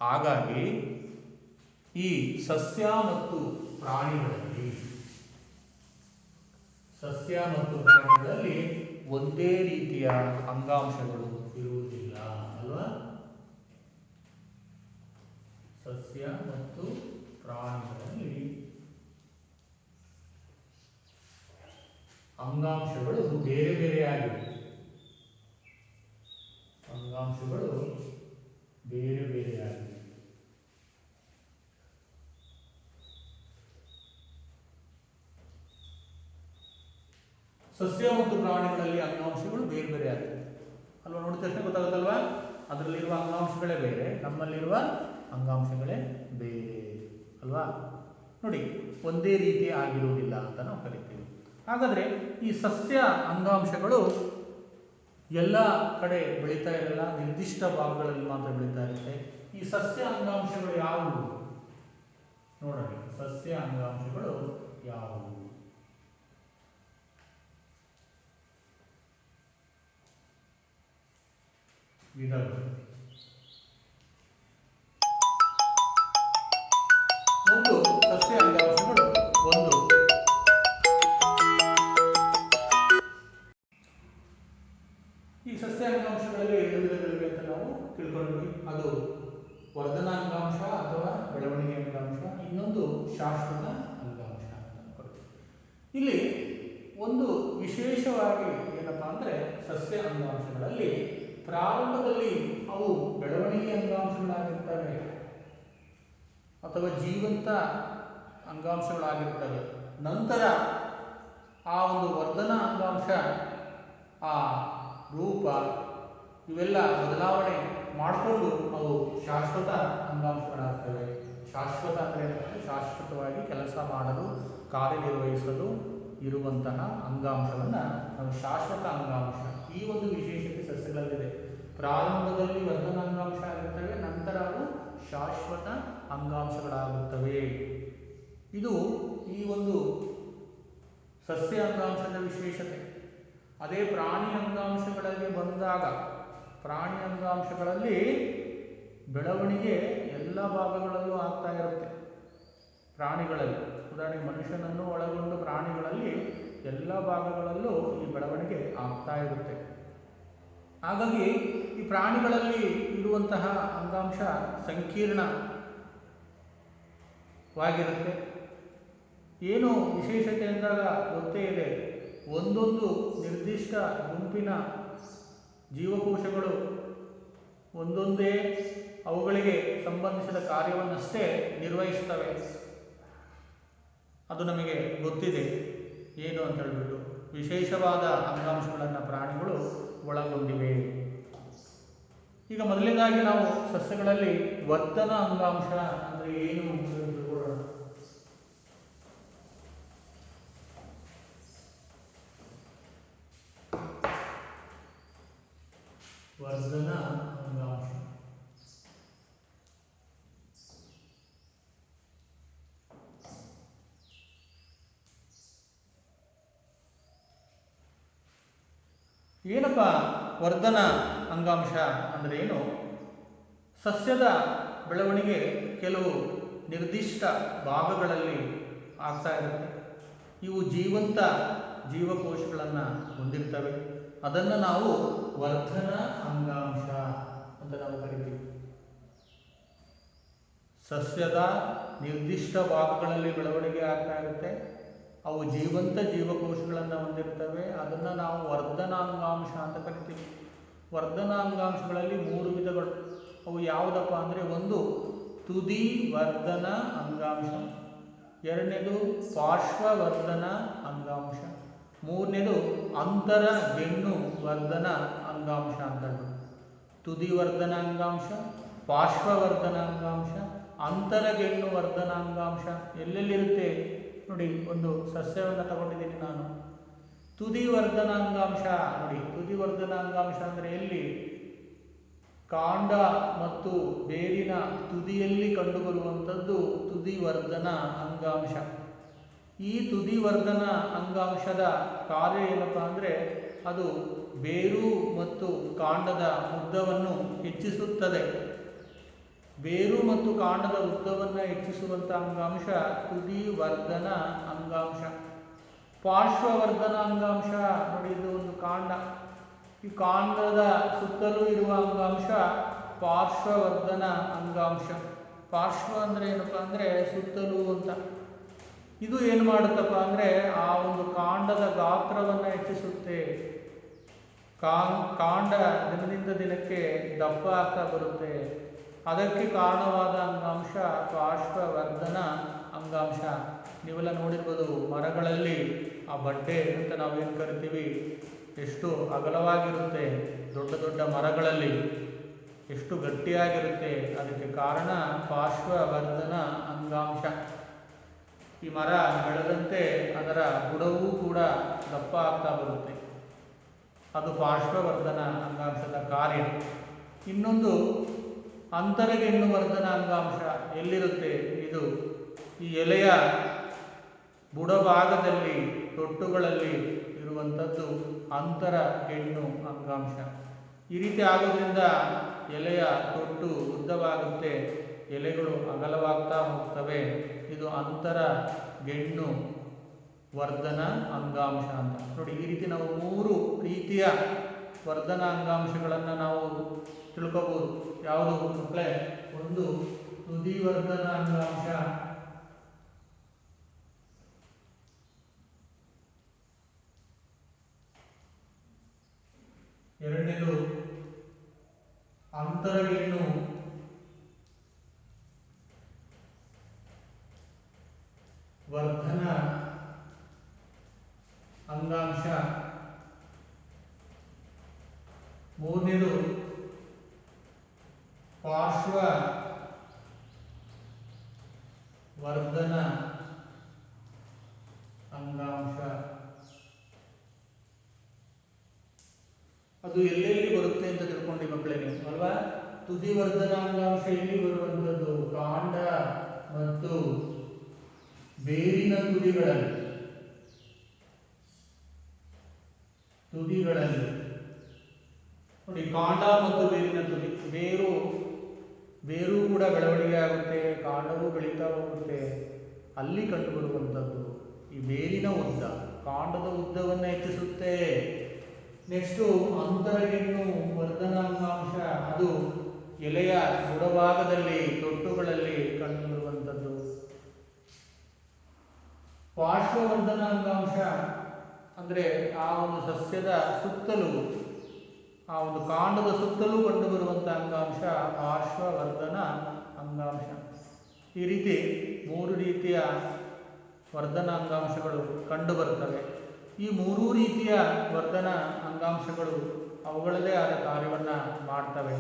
ಹಾಗಾಗಿ ಈ ಸಸ್ಯ ಮತ್ತು ಪ್ರಾಣಿಗಳಲ್ಲಿ ಒಂದೇ ರೀತಿಯ ಅಂಗಾಂಶಗಳು ಇರುವುದಿಲ್ಲ ಅಲ್ವಾ? ಸಸ್ಯ ಮತ್ತು ಪ್ರಾಣಿಗಳಲ್ಲಿ ಅಂಗಾಂಶಗಳು ಬೇರೆ ಬೇರೆಯಾಗಿವೆ. ಸಸ್ಯ ಮತ್ತು ಪ್ರಾಣಿಗಳಲ್ಲಿ ಅಂಗಾಂಶಗಳು ಬೇರೆ ಬೇರೆ ಆಗಿದೆ ಅಲ್ವಾ? ನೋಡಿದ ತಕ್ಷಣ ಗೊತ್ತಾಗುತ್ತಲ್ವಾ? ಅದರಲ್ಲಿರುವ ಅಂಗಾಂಶಗಳೇ ಬೇರೆ, ನಮ್ಮಲ್ಲಿರುವ ಅಂಗಾಂಶಗಳೇ ಬೇರೆ ಅಲ್ವಾ? ನೋಡಿ, ಒಂದೇ ರೀತಿ ಆಗಿರುವುದಿಲ್ಲ ಅಂತ ನಾವು ಕರಿತೀವಿ. ಹಾಗಾದರೆ ಈ ಸಸ್ಯ ಅಂಗಾಂಶಗಳು ಎಲ್ಲ ಕಡೆ ಬೆಳೀತಾ ಇರಲ್ಲ, ನಿರ್ದಿಷ್ಟ ಭಾಗಗಳಲ್ಲಿ ಮಾತ್ರ ಬೆಳೀತಾ ಇರುತ್ತೆ. ಈ ಸಸ್ಯ ಅಂಗಾಂಶಗಳು ಯಾವುವು ನೋಡೋಣ. ಸಸ್ಯ ಅಂಗಾಂಶಗಳು ಯಾವುವು? ವಿಧಗಳು. ಒಂದು ಸಸ್ಯ ಅಂಗಾಂಶಗಳು, ಒಂದು ಈ ಸಸ್ಯ ಅಂಗಾಂಶಗಳಲ್ಲಿ 2 ವಿಧಗಳಿವೆ ಅಂತ ನಾವು ತಿಳ್ಕೊಂಡ್ವಿ. ಅದು ವರ್ಧನಾ ಅಂಗಾಂಶ ಅಥವಾ ಬೆಳವಣಿಗೆ ಅಂಗಾಂಶ, ಇನ್ನೊಂದು ಶಾಶ್ವತ ಅಂಗಾಂಶ ಅಂತ. ಇಲ್ಲಿ ಒಂದು ವಿಶೇಷವಾಗಿ ಏನಪ್ಪಾ ಅಂದರೆ ಸಸ್ಯ ಅಂಗಾಂಶಗಳಲ್ಲಿ ಪ್ರಾರಂಭದಲ್ಲಿ ಅವು ಬೆಳವಣಿಗೆ ಅಂಗಾಂಶಗಳಾಗಿರ್ತವೆ ಅಥವಾ ಜೀವಂತ ಅಂಗಾಂಶಗಳಾಗಿರ್ತವೆ. ನಂತರ ಆ ಒಂದು ವರ್ಧನಾ ಅಂಗಾಂಶ, ಆ ರೂಪ, ಇವೆಲ್ಲ ಬದಲಾವಣೆ ಮಾಡಿಕೊಂಡು ಅವು ಶಾಶ್ವತ ಅಂಗಾಂಶಗಳಾಗ್ತವೆ. ಶಾಶ್ವತ ಅಂದರೆ ಶಾಶ್ವತವಾಗಿ ಕೆಲಸ ಮಾಡಲು, ಕಾರ್ಯನಿರ್ವಹಿಸಲು ಇರುವಂತಹ ಅಂಗಾಂಶವನ್ನು ನಾವು ಶಾಶ್ವತ ಅಂಗಾಂಶ. ಈ ಒಂದು ವಿಶೇಷತೆ ಸಸ್ಯಗಳಲ್ಲಿದೆ. ಪ್ರಾರಂಭದಲ್ಲಿ ವರ್ಧನಾ ಅಂಗಾಂಶ ಆಗಿರ್ತವೆ, ನಂತರ ಅವು ಶಾಶ್ವತ ಅಂಗಾಂಶಗಳಾಗುತ್ತವೆ. ಇದು ಈ ಒಂದು ಸಸ್ಯ ಅಂಗಾಂಶದ ವಿಶೇಷತೆ. ಅದೇ ಪ್ರಾಣಿ ಅಂಗಾಂಶಗಳಲ್ಲಿ ಬಂದಾಗ ಪ್ರಾಣಿ ಅಂಗಾಂಶಗಳಲ್ಲಿ ಬೆಳವಣಿಗೆ ಎಲ್ಲ ಭಾಗಗಳಲ್ಲೂ ಆಗ್ತಾ ಇರುತ್ತೆ. ಪ್ರಾಣಿಗಳಲ್ಲಿ ಉದಾಹರಣೆಗೆ ಮನುಷ್ಯನನ್ನು ಒಳಗೊಂಡು ಪ್ರಾಣಿಗಳಲ್ಲಿ ಎಲ್ಲ ಭಾಗಗಳಲ್ಲೂ ಈ ಬೆಳವಣಿಗೆ ಆಗ್ತಾ ಇರುತ್ತೆ. ಹಾಗಾಗಿ ಈ ಪ್ರಾಣಿಗಳಲ್ಲಿ ಇರುವಂತಹ ಅಂಗಾಂಶ ಸಂಕೀರ್ಣವಾಗಿರುತ್ತೆ. ಏನು ವಿಶೇಷತೆ ಎಂದಾಗ ಗೊತ್ತೇ ಇದೆ, ಒಂದೊಂದು ನಿರ್ದಿಷ್ಟ ಗುಂಪಿನ ಜೀವಕೋಶಗಳು ಒಂದೊಂದೇ ಅವುಗಳಿಗೆ ಸಂಬಂಧಿಸಿದ ಕಾರ್ಯವನ್ನಷ್ಟೇ ನಿರ್ವಹಿಸ್ತವೆ. ಅದು ನಮಗೆ ಗೊತ್ತಿದೆ ಏನು ಅಂತ ಹೇಳಿಬಿಟ್ಟು. ವಿಶೇಷವಾದ ಅಂಗಾಂಶಗಳನ್ನು ಪ್ರಾಣಿಗಳು ಒಳಗೊಂಡಿವೆ. ಈಗ ಮೊದಲನೇದಾಗಿ ನಾವು ಸಸ್ಯಗಳಲ್ಲಿ ವರ್ಧನ ಅಂಗಾಂಶ ಅಂದರೆ ಏನು ಅಂತ ತಿಳ್ಕೊಳ್ಳೋಣ. ವರ್ಧನ ಅಂಗಾಂಶ ಏನಪ್ಪ? ವರ್ಧನ ಅಂಗಾಂಶ ಅಂದರೆ ಏನು? ಸಸ್ಯದ ಬೆಳವಣಿಗೆ ಕೆಲವು ನಿರ್ದಿಷ್ಟ ಭಾಗಗಳಲ್ಲಿ ಆಗ್ತಾ ಇರುತ್ತೆ. ಇವು ಜೀವಂತ ಜೀವಕೋಶಗಳನ್ನು ಹೊಂದಿರ್ತವೆ. ಅದನ್ನು ನಾವು ವರ್ಧನ ಅಂಗಾಂಶ ಅಂತ ನಾವು ಕರಿತೀವಿ. ಸಸ್ಯದ ನಿರ್ದಿಷ್ಟ ಭಾಗಗಳಲ್ಲಿ ಬೆಳವಣಿಗೆ ಆಗ್ತಾ ಇರುತ್ತೆ. ಅವು ಜೀವಂತ ಜೀವಕೋಶಗಳನ್ನು ಹೊಂದಿರ್ತವೆ. ಅದನ್ನು ನಾವು ವರ್ಧನಾಂಗಾಂಶ ಅಂತ ಕರಿತೀವಿ. ವರ್ಧನಾಂಗಾಂಶಗಳಲ್ಲಿ 3 ವಿಧಗಳು. ಅವು ಯಾವುದಪ್ಪ ಅಂದರೆ, ಒಂದು ತುದಿ ವರ್ಧನ ಅಂಗಾಂಶ, ಎರಡನೇದು ಪಾರ್ಶ್ವವರ್ಧನ ಅಂಗಾಂಶ, ಮೂರನೇದು ಅಂತರ ಗೆಣ್ಣು ವರ್ಧನ ಅಂಗಾಂಶ ಅಂತ ಹೇಳ್ಬೋದು. ತುದಿ ವರ್ಧನ ಅಂಗಾಂಶ, ಪಾರ್ಶ್ವವರ್ಧನ ಅಂಗಾಂಶ, ಅಂತರ ಗೆಣ್ಣು ವರ್ಧನ ಅಂಗಾಂಶ ಎಲ್ಲೆಲ್ಲಿರುತ್ತೆ ನೋಡಿ. ಒಂದು ಸಸ್ಯವನ್ನು ತಗೊಂಡಿದ್ದೀನಿ ನಾನು. ತುದಿ ವರ್ಧನಾಂಗಾಂಶ ನೋಡಿ. ತುದಿ ವರ್ಧನಾಂಗಾಂಶ ಅಂದರೆ ಎಲ್ಲಿ? ಕಾಂಡ ಮತ್ತು ಬೇರಿನ ತುದಿಯಲ್ಲಿ ಕಂಡುಬರುವಂಥದ್ದು ತುದಿ ವರ್ಧನ ಅಂಗಾಂಶ. ಈ ತುದಿ ವರ್ಧನ ಅಂಗಾಂಶದ ಕಾರ್ಯ ಏನಪ್ಪ ಅಂದರೆ, ಅದು ಬೇರು ಮತ್ತು ಕಾಂಡದ ಉದ್ದವನ್ನು ಹೆಚ್ಚಿಸುತ್ತದೆ. ಬೇರು ಮತ್ತು ಕಾಂಡದ ಉದ್ದವನ್ನು ಹೆಚ್ಚಿಸುವಂಥ ಅಂಗಾಂಶ ತುದಿ ವರ್ಧನ ಅಂಗಾಂಶ. ಪಾರ್ಶ್ವವರ್ಧನ ಅಂಗಾಂಶ ನೋಡಿ, ಇದು ಒಂದು ಕಾಂಡ. ಈ ಕಾಂಡದ ಸುತ್ತಲೂ ಇರುವ ಅಂಗಾಂಶ ಪಾರ್ಶ್ವವರ್ಧನ ಅಂಗಾಂಶ. ಪಾರ್ಶ್ವ ಅಂದರೆ ಏನಪ್ಪ ಅಂದರೆ ಸುತ್ತಲೂ ಅಂತ. ಇದು ಏನು ಮಾಡುತ್ತಪ್ಪ ಅಂದರೆ, ಆ ಒಂದು ಕಾಂಡದ ಗಾತ್ರವನ್ನು ಹೆಚ್ಚಿಸುತ್ತೆ. ಕಾಂಡ ದಿನದಿಂದ ದಿನಕ್ಕೆ ದಪ್ಪ ಆಗ್ತಾ ಬರುತ್ತೆ. ಅದಕ್ಕೆ ಕಾರಣವಾದ ಅಂಗಾಂಶ ಪಾರ್ಶ್ವವರ್ಧನ ಅಂಗಾಂಶ. ನೀವೆಲ್ಲ ನೋಡಿರ್ಬೋದು, ಮರಗಳಲ್ಲಿ ಆ ಬಡ್ಡೆ ಅಂತ ನಾವೇನು ಕರಿತೀವಿ, ಎಷ್ಟು ಅಗಲವಾಗಿರುತ್ತೆ. ದೊಡ್ಡ ದೊಡ್ಡ ಮರಗಳಲ್ಲಿ ಎಷ್ಟು ಗಟ್ಟಿಯಾಗಿರುತ್ತೆ. ಅದಕ್ಕೆ ಕಾರಣ ಪಾರ್ಶ್ವವರ್ಧನ ಅಂಗಾಂಶ. ಈ ಮರ ಬೆಳೆದಂತೆ ಅದರ ಬುಡವೂ ಕೂಡ ದಪ್ಪ ಆಗ್ತಾ ಬರುತ್ತೆ. ಅದು ಪಾರ್ಶ್ವವರ್ಧನ ಅಂಗಾಂಶದ ಕಾರ್ಯ. ಇನ್ನೊಂದು ಅಂತರಗೆಣ್ಣು ವರ್ಧನ ಅಂಗಾಂಶ ಎಲ್ಲಿರುತ್ತೆ? ಇದು ಈ ಎಲೆಯ ಬುಡಭಾಗದಲ್ಲಿ ತೊಟ್ಟುಗಳಲ್ಲಿ ಇರುವಂಥದ್ದು ಅಂತರಗೆಣ್ಣು ಅಂಗಾಂಶ. ಈ ರೀತಿ ಆಗೋದ್ರಿಂದ ಎಲೆಯ ತೊಟ್ಟು ಉದ್ದವಾಗುತ್ತೆ, ಎಲೆಗಳು ಅಗಲವಾಗ್ತಾ ಹೋಗ್ತವೆ. ಇದು ಅಂತರಗೆಣ್ಣು ವರ್ಧನ ಅಂಗಾಂಶ ಅಂತ ನೋಡಿ. ಈ ರೀತಿ ನಾವು 3 ರೀತಿಯ ವರ್ಧನ ಅಂಗಾಂಶಗಳನ್ನು ನಾವು ತಿಳ್ಕೋಬಹುದು. ಯಾವುದು ಮಕ್ಕಳೇ? ಒಂದು ತುದಿ ವರ್ಧನ ಅಂಗಾಂಶ, ಎರಡನೇದು ಅಂತರಗೆಣ್ಣು ವರ್ಧನ ಅಂಗಾಂಶ, ಮೂರನೇದು ಪಾರ್ಶ್ವ ವರ್ಧನ ಅಂಗಾಂಶ. ಅದು ಎಲ್ಲೆಲ್ಲಿ ಬರುತ್ತೆ ಅಂತ ತಿಳ್ಕೊಂಡು ಮಕ್ಕಳೇ ನೀವು ಅಲ್ವಾ? ತುದಿ ವರ್ಧನ ಅಂಗಾಂಶ ಎಲ್ಲಿ ಬರುವಂಥದ್ದು? ಕಾಂಡ ಮತ್ತು ಬೇರಿನ ತುದಿಗಳಲ್ಲಿ. ತುದಿ ಕಾಂಡ ಮತ್ತು ಬೇರಿನ ತುದಿ. ಬೇರು ಕೂಡ ಬೆಳವಣಿಗೆ ಆಗುತ್ತೆ, ಕಾಂಡವೂ ಬೆಳೀತಾ ಹೋಗುತ್ತೆ. ಅಲ್ಲಿ ಕಂಡುಬರುವಂಥದ್ದು ಈ ಬೇರಿನ ಉದ್ದ ಕಾಂಡದ ಉದ್ದವನ್ನು ಹೆಚ್ಚಿಸುತ್ತೆ. ನೆಕ್ಸ್ಟು ಅಂತರಗೆಣ್ಣು ವರ್ಧನಾಂಗಾಂಶ, ಅದು ಎಲೆಯ ಬುಡಭಾಗದಲ್ಲಿ ತೊಟ್ಟುಗಳಲ್ಲಿ ಕಂಡುಬರುವಂಥದ್ದು. ಪಾರ್ಶ್ವವರ್ಧನಾಂಗಾಂಶ ಅಂದರೆ ಆ ಒಂದು ಸಸ್ಯದ ಸುತ್ತಲೂ, ಆ ಒಂದು ಕಾಂಡದ ಸುತ್ತಲೂ ಕಂಡುಬರುವಂಥ ಅಂಗಾಂಶ ಪಾರ್ಶ್ವವರ್ಧನ ಅಂಗಾಂಶ. ಈ ರೀತಿ 3 ರೀತಿಯ ವರ್ಧನ ಅಂಗಾಂಶಗಳು ಕಂಡುಬರುತ್ತವೆ. ಈ 3 ರೀತಿಯ ವರ್ಧನ ಅಂಗಾಂಶಗಳು ಅವುಗಳದೇ ಆದ ಕಾರ್ಯವನ್ನು ಮಾಡ್ತವೆ.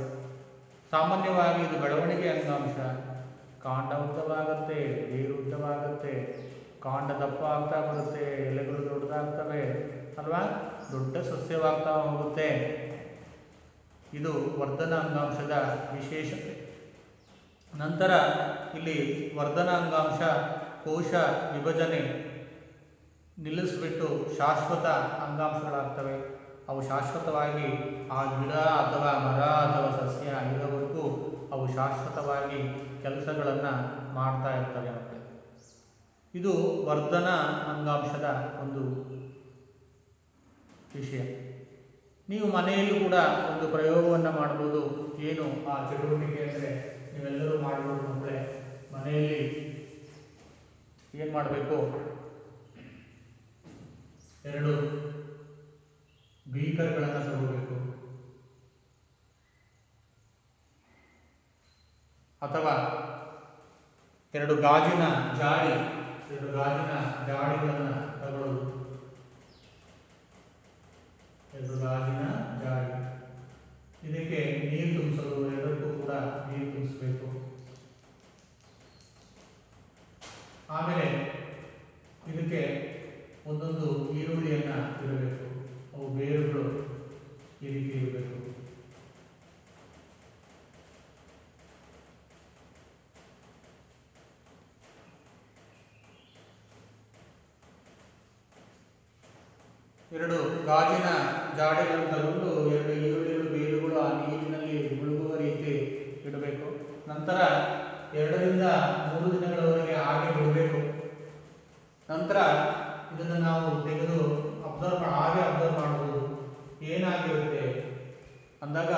ಸಾಮಾನ್ಯವಾಗಿ ಇದು ಬೆಳವಣಿಗೆ ಅಂಗಾಂಶ. ಕಾಂಡ ಉದ್ದವಾಗುತ್ತೆ, ಬೇರು ಉದ್ದವಾಗುತ್ತೆ, ಕಾಂಡ ದಪ್ಪ ಆಗ್ತಾ ಬರುತ್ತೆ, ಎಲೆಗಳು ದೊಡ್ಡದಾಗ್ತವೆ ಅಲ್ವಾ, ದೊಡ್ಡ ಸಸ್ಯವಾಗ್ತಾ ಹೋಗುತ್ತೆ. ಇದು ವರ್ಧನ ಅಂಗಾಂಶದ ವಿಶೇಷತೆ. ನಂತರ ಇಲ್ಲಿ ವರ್ಧನ ಅಂಗಾಂಶ ಕೋಶ ವಿಭಜನೆ ನಿಲ್ಲಿಸಿಬಿಟ್ಟು ಶಾಶ್ವತ ಅಂಗಾಂಶಗಳಾಗ್ತವೆ. ಅವು ಶಾಶ್ವತವಾಗಿ ಆ ಗಿಡ ಅಥವಾ ಮರ ಅಥವಾ ಸಸ್ಯ ಇರೋವರೆಗೂ ಅವು ಶಾಶ್ವತವಾಗಿ ಕೆಲಸಗಳನ್ನು ಮಾಡ್ತಾ ಇರ್ತವೆ. ಇದು ವರ್ಧನ ಅಂಗಾಂಶದ ಒಂದು ವಿಷಯ. ನೀವು ಮನೆಯಲ್ಲೂ ಕೂಡ ಒಂದು ಪ್ರಯೋಗವನ್ನು ಮಾಡ್ಬೋದು. ಏನು ಆ ಚಟುವಟಿಕೆ ಅಂದರೆ ನೀವೆಲ್ಲರೂ ಮಾಡ್ಬೋದು ಮಕ್ಕಳೇ. ಮನೆಯಲ್ಲಿ ಏನು ಮಾಡಬೇಕು, 2 ಬೀಕರ್ಗಳನ್ನು ತಗೋಬೇಕು, ಅಥವಾ 2 ಗಾಜಿನ ಜಾಡಿಗಳನ್ನು ತಗೊಳ್ಳೋದು. 2 ಗಾಜಿನ ಜಾಡಿ, ಇದಕ್ಕೆ ನೀರು ತುಂಬಿಸೋದು. 2ಕ್ಕೂ ಕೂಡ ನೀರು ತುಂಬಿಸಬೇಕು. ಆಮೇಲೆ ಇದಕ್ಕೆ ಒಂದೊಂದು ಈರುಳ್ಳಿಯನ್ನು ಇರಬೇಕು. ಅವು ಬೇರುಗಳು ಈ ರೀತಿ ಇರಬೇಕು. ಎರಡು ಗಾಜಿನ ಜಾಡಿಗಳನ್ನು ತಗೊಂಡು 2 ಈರುಳ್ಳಿ ಬೇರುಗಳು ಆ ನೀರಿನಲ್ಲಿ ಮುಳುಗುವ ರೀತಿ ಇಡಬೇಕು. ನಂತರ 2 ರಿಂದ 3 ದಿನಗಳವರೆಗೆ ಹಾಗೆ ಬಿಡಬೇಕು. ನಂತರ ಇದನ್ನು ನಾವು ತೆಗೆದು ಹಾಗೆ ಅಬ್ಸರ್ವ್ ಮಾಡಬಹುದು. ಏನಾಗಿರುತ್ತೆ ಅಂದಾಗ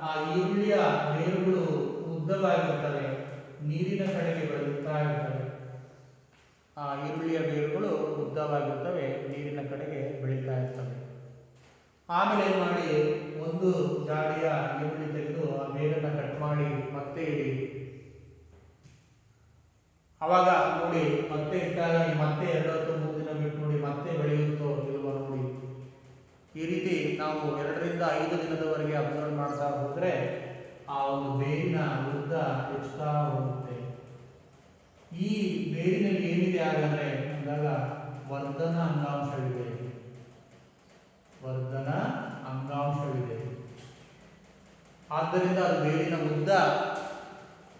ಆ ಈರುಳ್ಳಿಯ ಬೇರುಗಳು ಉದ್ದವಾಗಿರ್ತವೆ, ನೀರಿನ ಕಡೆಗೆ ಬೆಳೆಯುತ್ತಾ ಇರ್ತವೆ. ಆ ಈರುಳ್ಳಿಯ ಬೇರುಗಳು ಉದ್ದವಾಗಿರ್ತವೆ, ನೀರಿನ ಕಡೆಗೆ ಬೆಳೀತಾ ಇರ್ತವೆ. ಆಮೇಲೆ ಏನು ಮಾಡಿ, ಒಂದು ಜಾಡಿಯ ಈರುಳ್ಳಿ ತೆಗೆದು ಆ ಬೇರನ್ನು ಕಟ್ ಮಾಡಿ ಮತ್ತೆ ಇಡಿ. ಆವಾಗ ನೋಡಿ, ಮತ್ತೆ ಇಟ್ಟಾಗ ಮತ್ತೆ 2 ಅಥವಾ 3 ದಿನ ಬಿಟ್ಟು ನೋಡಿ, ಮತ್ತೆ ಬೆಳೆಯುತ್ತೋ ಇಲ್ವೋ ನೋಡಿ. ಈ ರೀತಿ ನಾವು 2 ರಿಂದ 5 ದಿನದವರೆಗೆ ಅಬ್ಸರ್ವ್ ಮಾಡ್ತಾ ಹೋದರೆ ಆ ಒಂದು ಬೇರಿನ ಉದ್ದ ಹೆಚ್ಚುತ್ತಾ ಹೋಗುತ್ತೆ. ಈ ಬೇರಿನಲ್ಲಿ ಏನಿದೆ ಹಾಗಾದ್ರೆ ಅಂದಾಗ ವರ್ಧನ ಅಂಗಾಂಶವಿದೆ. ಆದ್ದರಿಂದ ಅದು ಬೇರಿನ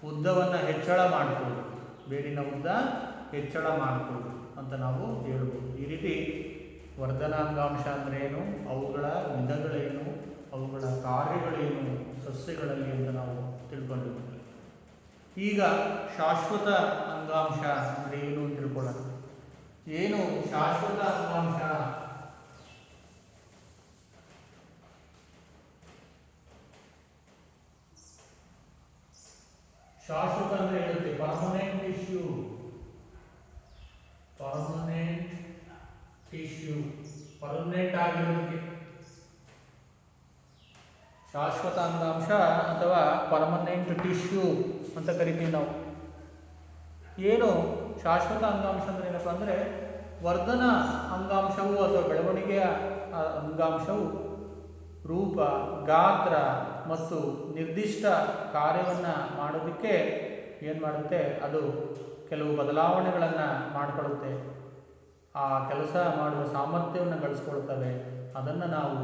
ಉದ್ದವನ್ನು ಹೆಚ್ಚಳ ಮಾಡ್ಬೋದು. ಬೇರಿನ ಉದ್ದ ಹೆಚ್ಚಳ ಮಾಡ್ಬೋದು ಅಂತ ನಾವು ಹೇಳ್ಬೋದು. ಈ ರೀತಿ ವರ್ಧನಾಂಗಾಂಶ ಅಂದ್ರೆ ಏನು, ಅವುಗಳ ವಿಧಗಳೇನು, ಅವುಗಳ ಕಾರ್ಯಗಳೇನು ಸಸ್ಯಗಳಲ್ಲಿ ಅಂತ ನಾವು ತಿಳ್ಕೊಂಡಿದ್ದೀವಿ. ಈಗ ಶಾಶ್ವತ ಅಂಗಾಂಶ ಅಂದರೆ ಏನು ಅಂತ ತಿಳ್ಕೊಳ್ಳೋಣ. ಏನು ಶಾಶ್ವತ ಅಂಗಾಂಶ? ಶಾಶ್ವತ ಅಂದ್ರೆ ಹೇಳುತ್ತೆ ಪರ್ಮನೆಂಟ್ ಟಿಶ್ಯೂ, ಪರ್ಮನೆಂಟ್ ಆಗಿರೋದಕ್ಕೆ ಶಾಶ್ವತ ಅಂಗಾಂಶ ಅಥವಾ ಪರ್ಮನೆಂಟ್ ಟಿಶ್ಯೂ ಅಂತ ಕರಿತೀವಿ ನಾವು. ಏನು ಶಾಶ್ವತ ಅಂಗಾಂಶ ಅಂದ್ರೆ ಏನಪ್ಪ ಅಂದರೆ, ವರ್ಧನ ಅಂಗಾಂಶವು ಅಥವಾ ಬೆಳವಣಿಗೆಯ ಅಂಗಾಂಶವು ರೂಪ, ಗಾತ್ರ ಮತ್ತು ನಿರ್ದಿಷ್ಟ ಕಾರ್ಯವನ್ನು ಮಾಡೋದಕ್ಕೆ ಏನು ಮಾಡುತ್ತೆ, ಅದು ಕೆಲವು ಬದಲಾವಣೆಗಳನ್ನು ಮಾಡಿಕೊಳ್ಳುತ್ತೆ. ಆ ಕೆಲಸ ಮಾಡುವ ಸಾಮರ್ಥ್ಯವನ್ನು ಗಳಿಸ್ಕೊಳ್ತವೆ. ಅದನ್ನು ನಾವು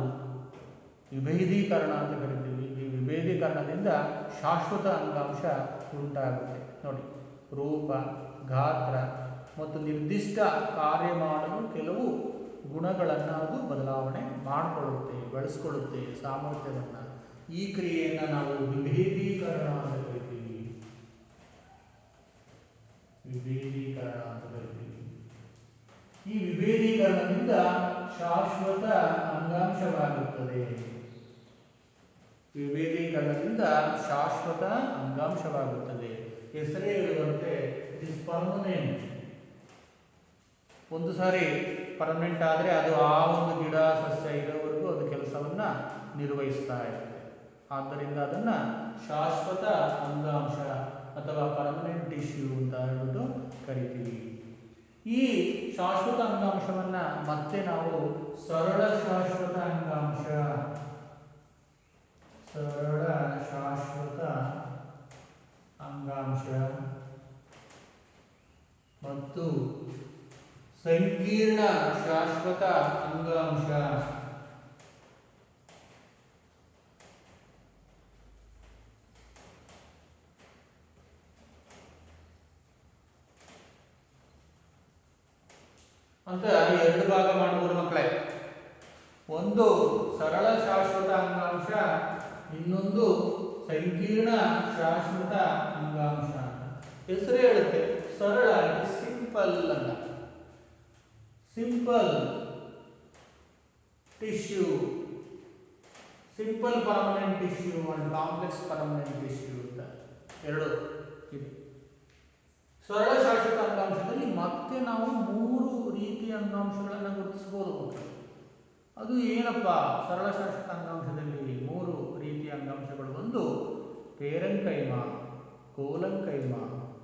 ವಿಭೇದೀಕರಣ ಅಂತ ಕರಿತೀವಿ. ಈ ವಿಭೇದೀಕರಣದಿಂದ ಶಾಶ್ವತ ಅಂಗಾಂಶ ಉಂಟಾಗುತ್ತೆ. ನೋಡಿ, ರೂಪ, ಗಾತ್ರ ಮತ್ತು ನಿರ್ದಿಷ್ಟ ಕಾರ್ಯ ಮಾಡಲು ಕೆಲವು ಗುಣಗಳನ್ನು ಅದು ಬದಲಾವಣೆ ಮಾಡಿಕೊಳ್ಳುತ್ತೆ, ಬೆಳೆಸ್ಕೊಳ್ಳುತ್ತೆ ಸಾಮರ್ಥ್ಯವನ್ನು. ಈ ಕ್ರಿಯೆಯನ್ನು ನಾವು ವಿಭೇದೀಕರಣ ಅಂತ ಕರಿತೀವಿ. ವಿಭೇದೀಕರಣ ಅಂತ ಕರಿತೀವಿ. ಈ ವಿಭೇದೀಕರಣದಿಂದ ಶಾಶ್ವತ ಅಂಗಾಂಶವಾಗುತ್ತದೆ. ವಿಭೇದೀಕರಣದಿಂದ ಶಾಶ್ವತ ಅಂಗಾಂಶವಾಗುತ್ತದೆ. ಹೆಸರೇ ಹೇಳುವಂತೆ ಇಟ್ ಇಸ್ ಪರ್ಮನೆಂಟ್. ಒಂದು ಸಾರಿ ಪರ್ಮನೆಂಟ್ ಆದರೆ ಅದು ಆ ಒಂದು ಗಿಡ ಸಸ್ಯ ಇರೋವರೆಗೂ ಅದು ಕೆಲಸವನ್ನು ನಿರ್ವಹಿಸ್ತಾ ಇರುತ್ತೆ. ಆದ್ದರಿಂದ ಅದನ್ನು ಶಾಶ್ವತ ಅಂಗಾಂಶ ಅಥವಾ ಪರ್ಮನೆಂಟ್ ಟಿಶ್ಯೂ ಅಂತ ಹೇಳ್ಬಿಟ್ಟು ಕರಿತೀವಿ. ಈ ಶಾಶ್ವತ ಅಂಗಾಂಶವನ್ನು ಮತ್ತೆ ನಾವು ಸರಳ ಶಾಶ್ವತ ಅಂಗಾಂಶ, ಸರಳ ಶಾಶ್ವತ ಅಂಗಾಂಶ ಮತ್ತು ಸಂಕೀರ್ಣ ಶಾಶ್ವತ ಅಂಗಾಂಶ ಅಂತ ಎರಡು ಭಾಗ ಮಾಡಬಹುದು ಮಕ್ಕಳೇ. ಒಂದು ಸರಳ ಶಾಶ್ವತ ಅಂಗಾಂಶ, ಇನ್ನೊಂದು ಸಂಕೀರ್ಣ ಶಾಶ್ವತ ಅಂಗಾಂಶ. ಹೆಸರು ಹೇಳುತ್ತೆ ಸರಳ, ಸಿಂಪಲ್ ಅಂತ. Simple tissue, simple permanent tissue and complex permanent tissue ಅಂತ ಎರಡು ಇದೆ. ಸರಳ ಶಾಶ್ವತ ಅಂಗಾಂಶದಲ್ಲಿ ಮತ್ತೆ ನಾವು ಮೂರು ರೀತಿಯ ಅಂಗಾಂಶಗಳನ್ನು ಗುರುತಿಸಬಹುದು. ಅದು ಏನಪ್ಪ? ಸರಳ ಶಾಶ್ವತ ಅಂಗಾಂಶದಲ್ಲಿ ಮೂರು ರೀತಿಯ ಅಂಗಾಂಶಗಳು. ಒಂದು ಪೇರೆನ್ಕೈಮ, ಕೋಲಂಕೈಮ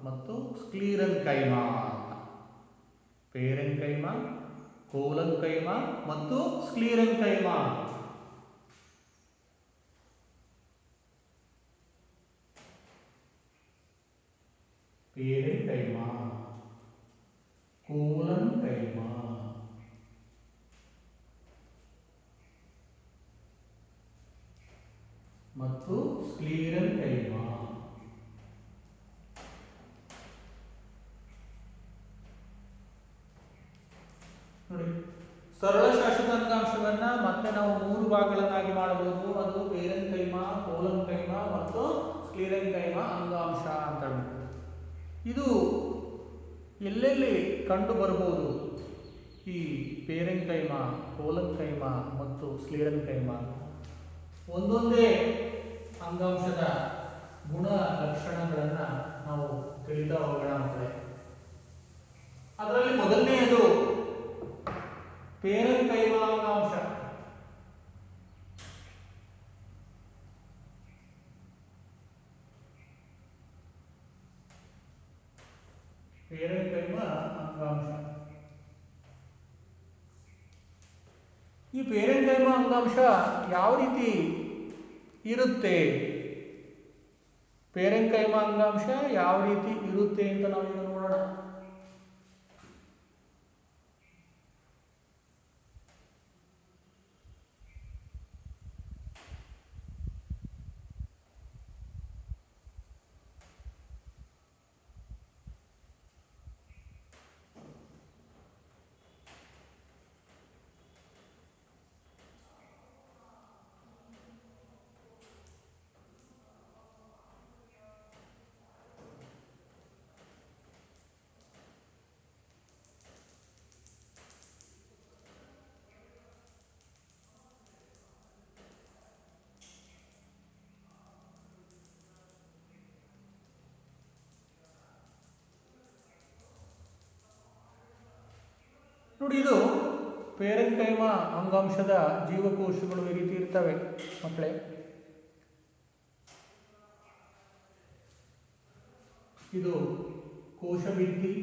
ಮತ್ತು ಸ್ಕ್ಲೀರೆನ್ಕೈಮ ಅಂತ. ಪೇರೆನ್ಕೈಮ, ಕೋಲಂಕೈಮ ಮತ್ತು ಸ್ಕ್ಲೀರೆನ್ಕೈಮ. ಪೇರೆನ್ಕೈಮ, ಕೋಲಂಕೈಮ ಮತ್ತು ಸ್ಕ್ಲೀರೆನ್ಕೈಮ. ನೋಡಿ, ಸರಳ ಶಾಶ್ವತ ಅಂಗಾಂಶವನ್ನ ಮತ್ತೆ ನಾವು ಮೂರು ಭಾಗಗಳನ್ನಾಗಿ ಮಾಡಬಹುದು. ಅದು ಪೇರೆನ್ಕೈಮ, ಕೋಲಂಕೈಮ ಮತ್ತು ಸ್ಕ್ಲೀರೆನ್ಕೈಮ ಅಂಗಾಂಶ ಅಂತ ಹೇಳ್ಬಿಟ್ಟು. ಇದು ಎಲ್ಲೆಲ್ಲಿ ಕಂಡು ಬರಬಹುದು? ಈ ಪೇರೆನ್ಕೈಮ, ಕೋಲಂಕೈಮ ಮತ್ತು ಸ್ಕ್ಲೀರೆನ್ಕೈಮ ಒಂದೊಂದೇ ಅಂಗಾಂಶದ ಗುಣ ಲಕ್ಷಣಗಳನ್ನು ನಾವು ತಿಳಿತಾ ಹೋಗೋಣ ಮಕ್ಕಳೇ. ಅದರಲ್ಲಿ ಮೊದಲನೆಯದು ಪೇರೆನ್ಕೈಮ ಅಂಗಾಂಶ. ಪೇರೆನ್ಕೈಮ ಅಂಗಾಂಶ. ಈ ಪೇರೆನ್ಕೈಮ ಅಂಗಾಂಶ ಯಾವ ರೀತಿ ಇರುತ್ತೆ? ಪೇರೆನ್ಕೈಮ ಅಂಗಾಂಶ ಯಾವ ರೀತಿ ಇರುತ್ತೆ ಅಂತ ನಾವೀಗ ನೋಡೋಣ. ನೋಡಿ, ಇದು ಪೇರೆನ್ಕೈಮ ಅಂಗಾಂಶದ ಜೀವಕೋಶಗಳು ಈ ರೀತಿ ಇರ್ತವೆ ಮಕ್ಕಳೇ. ಇದು ಕೋಶಭಿತ್ತಿ,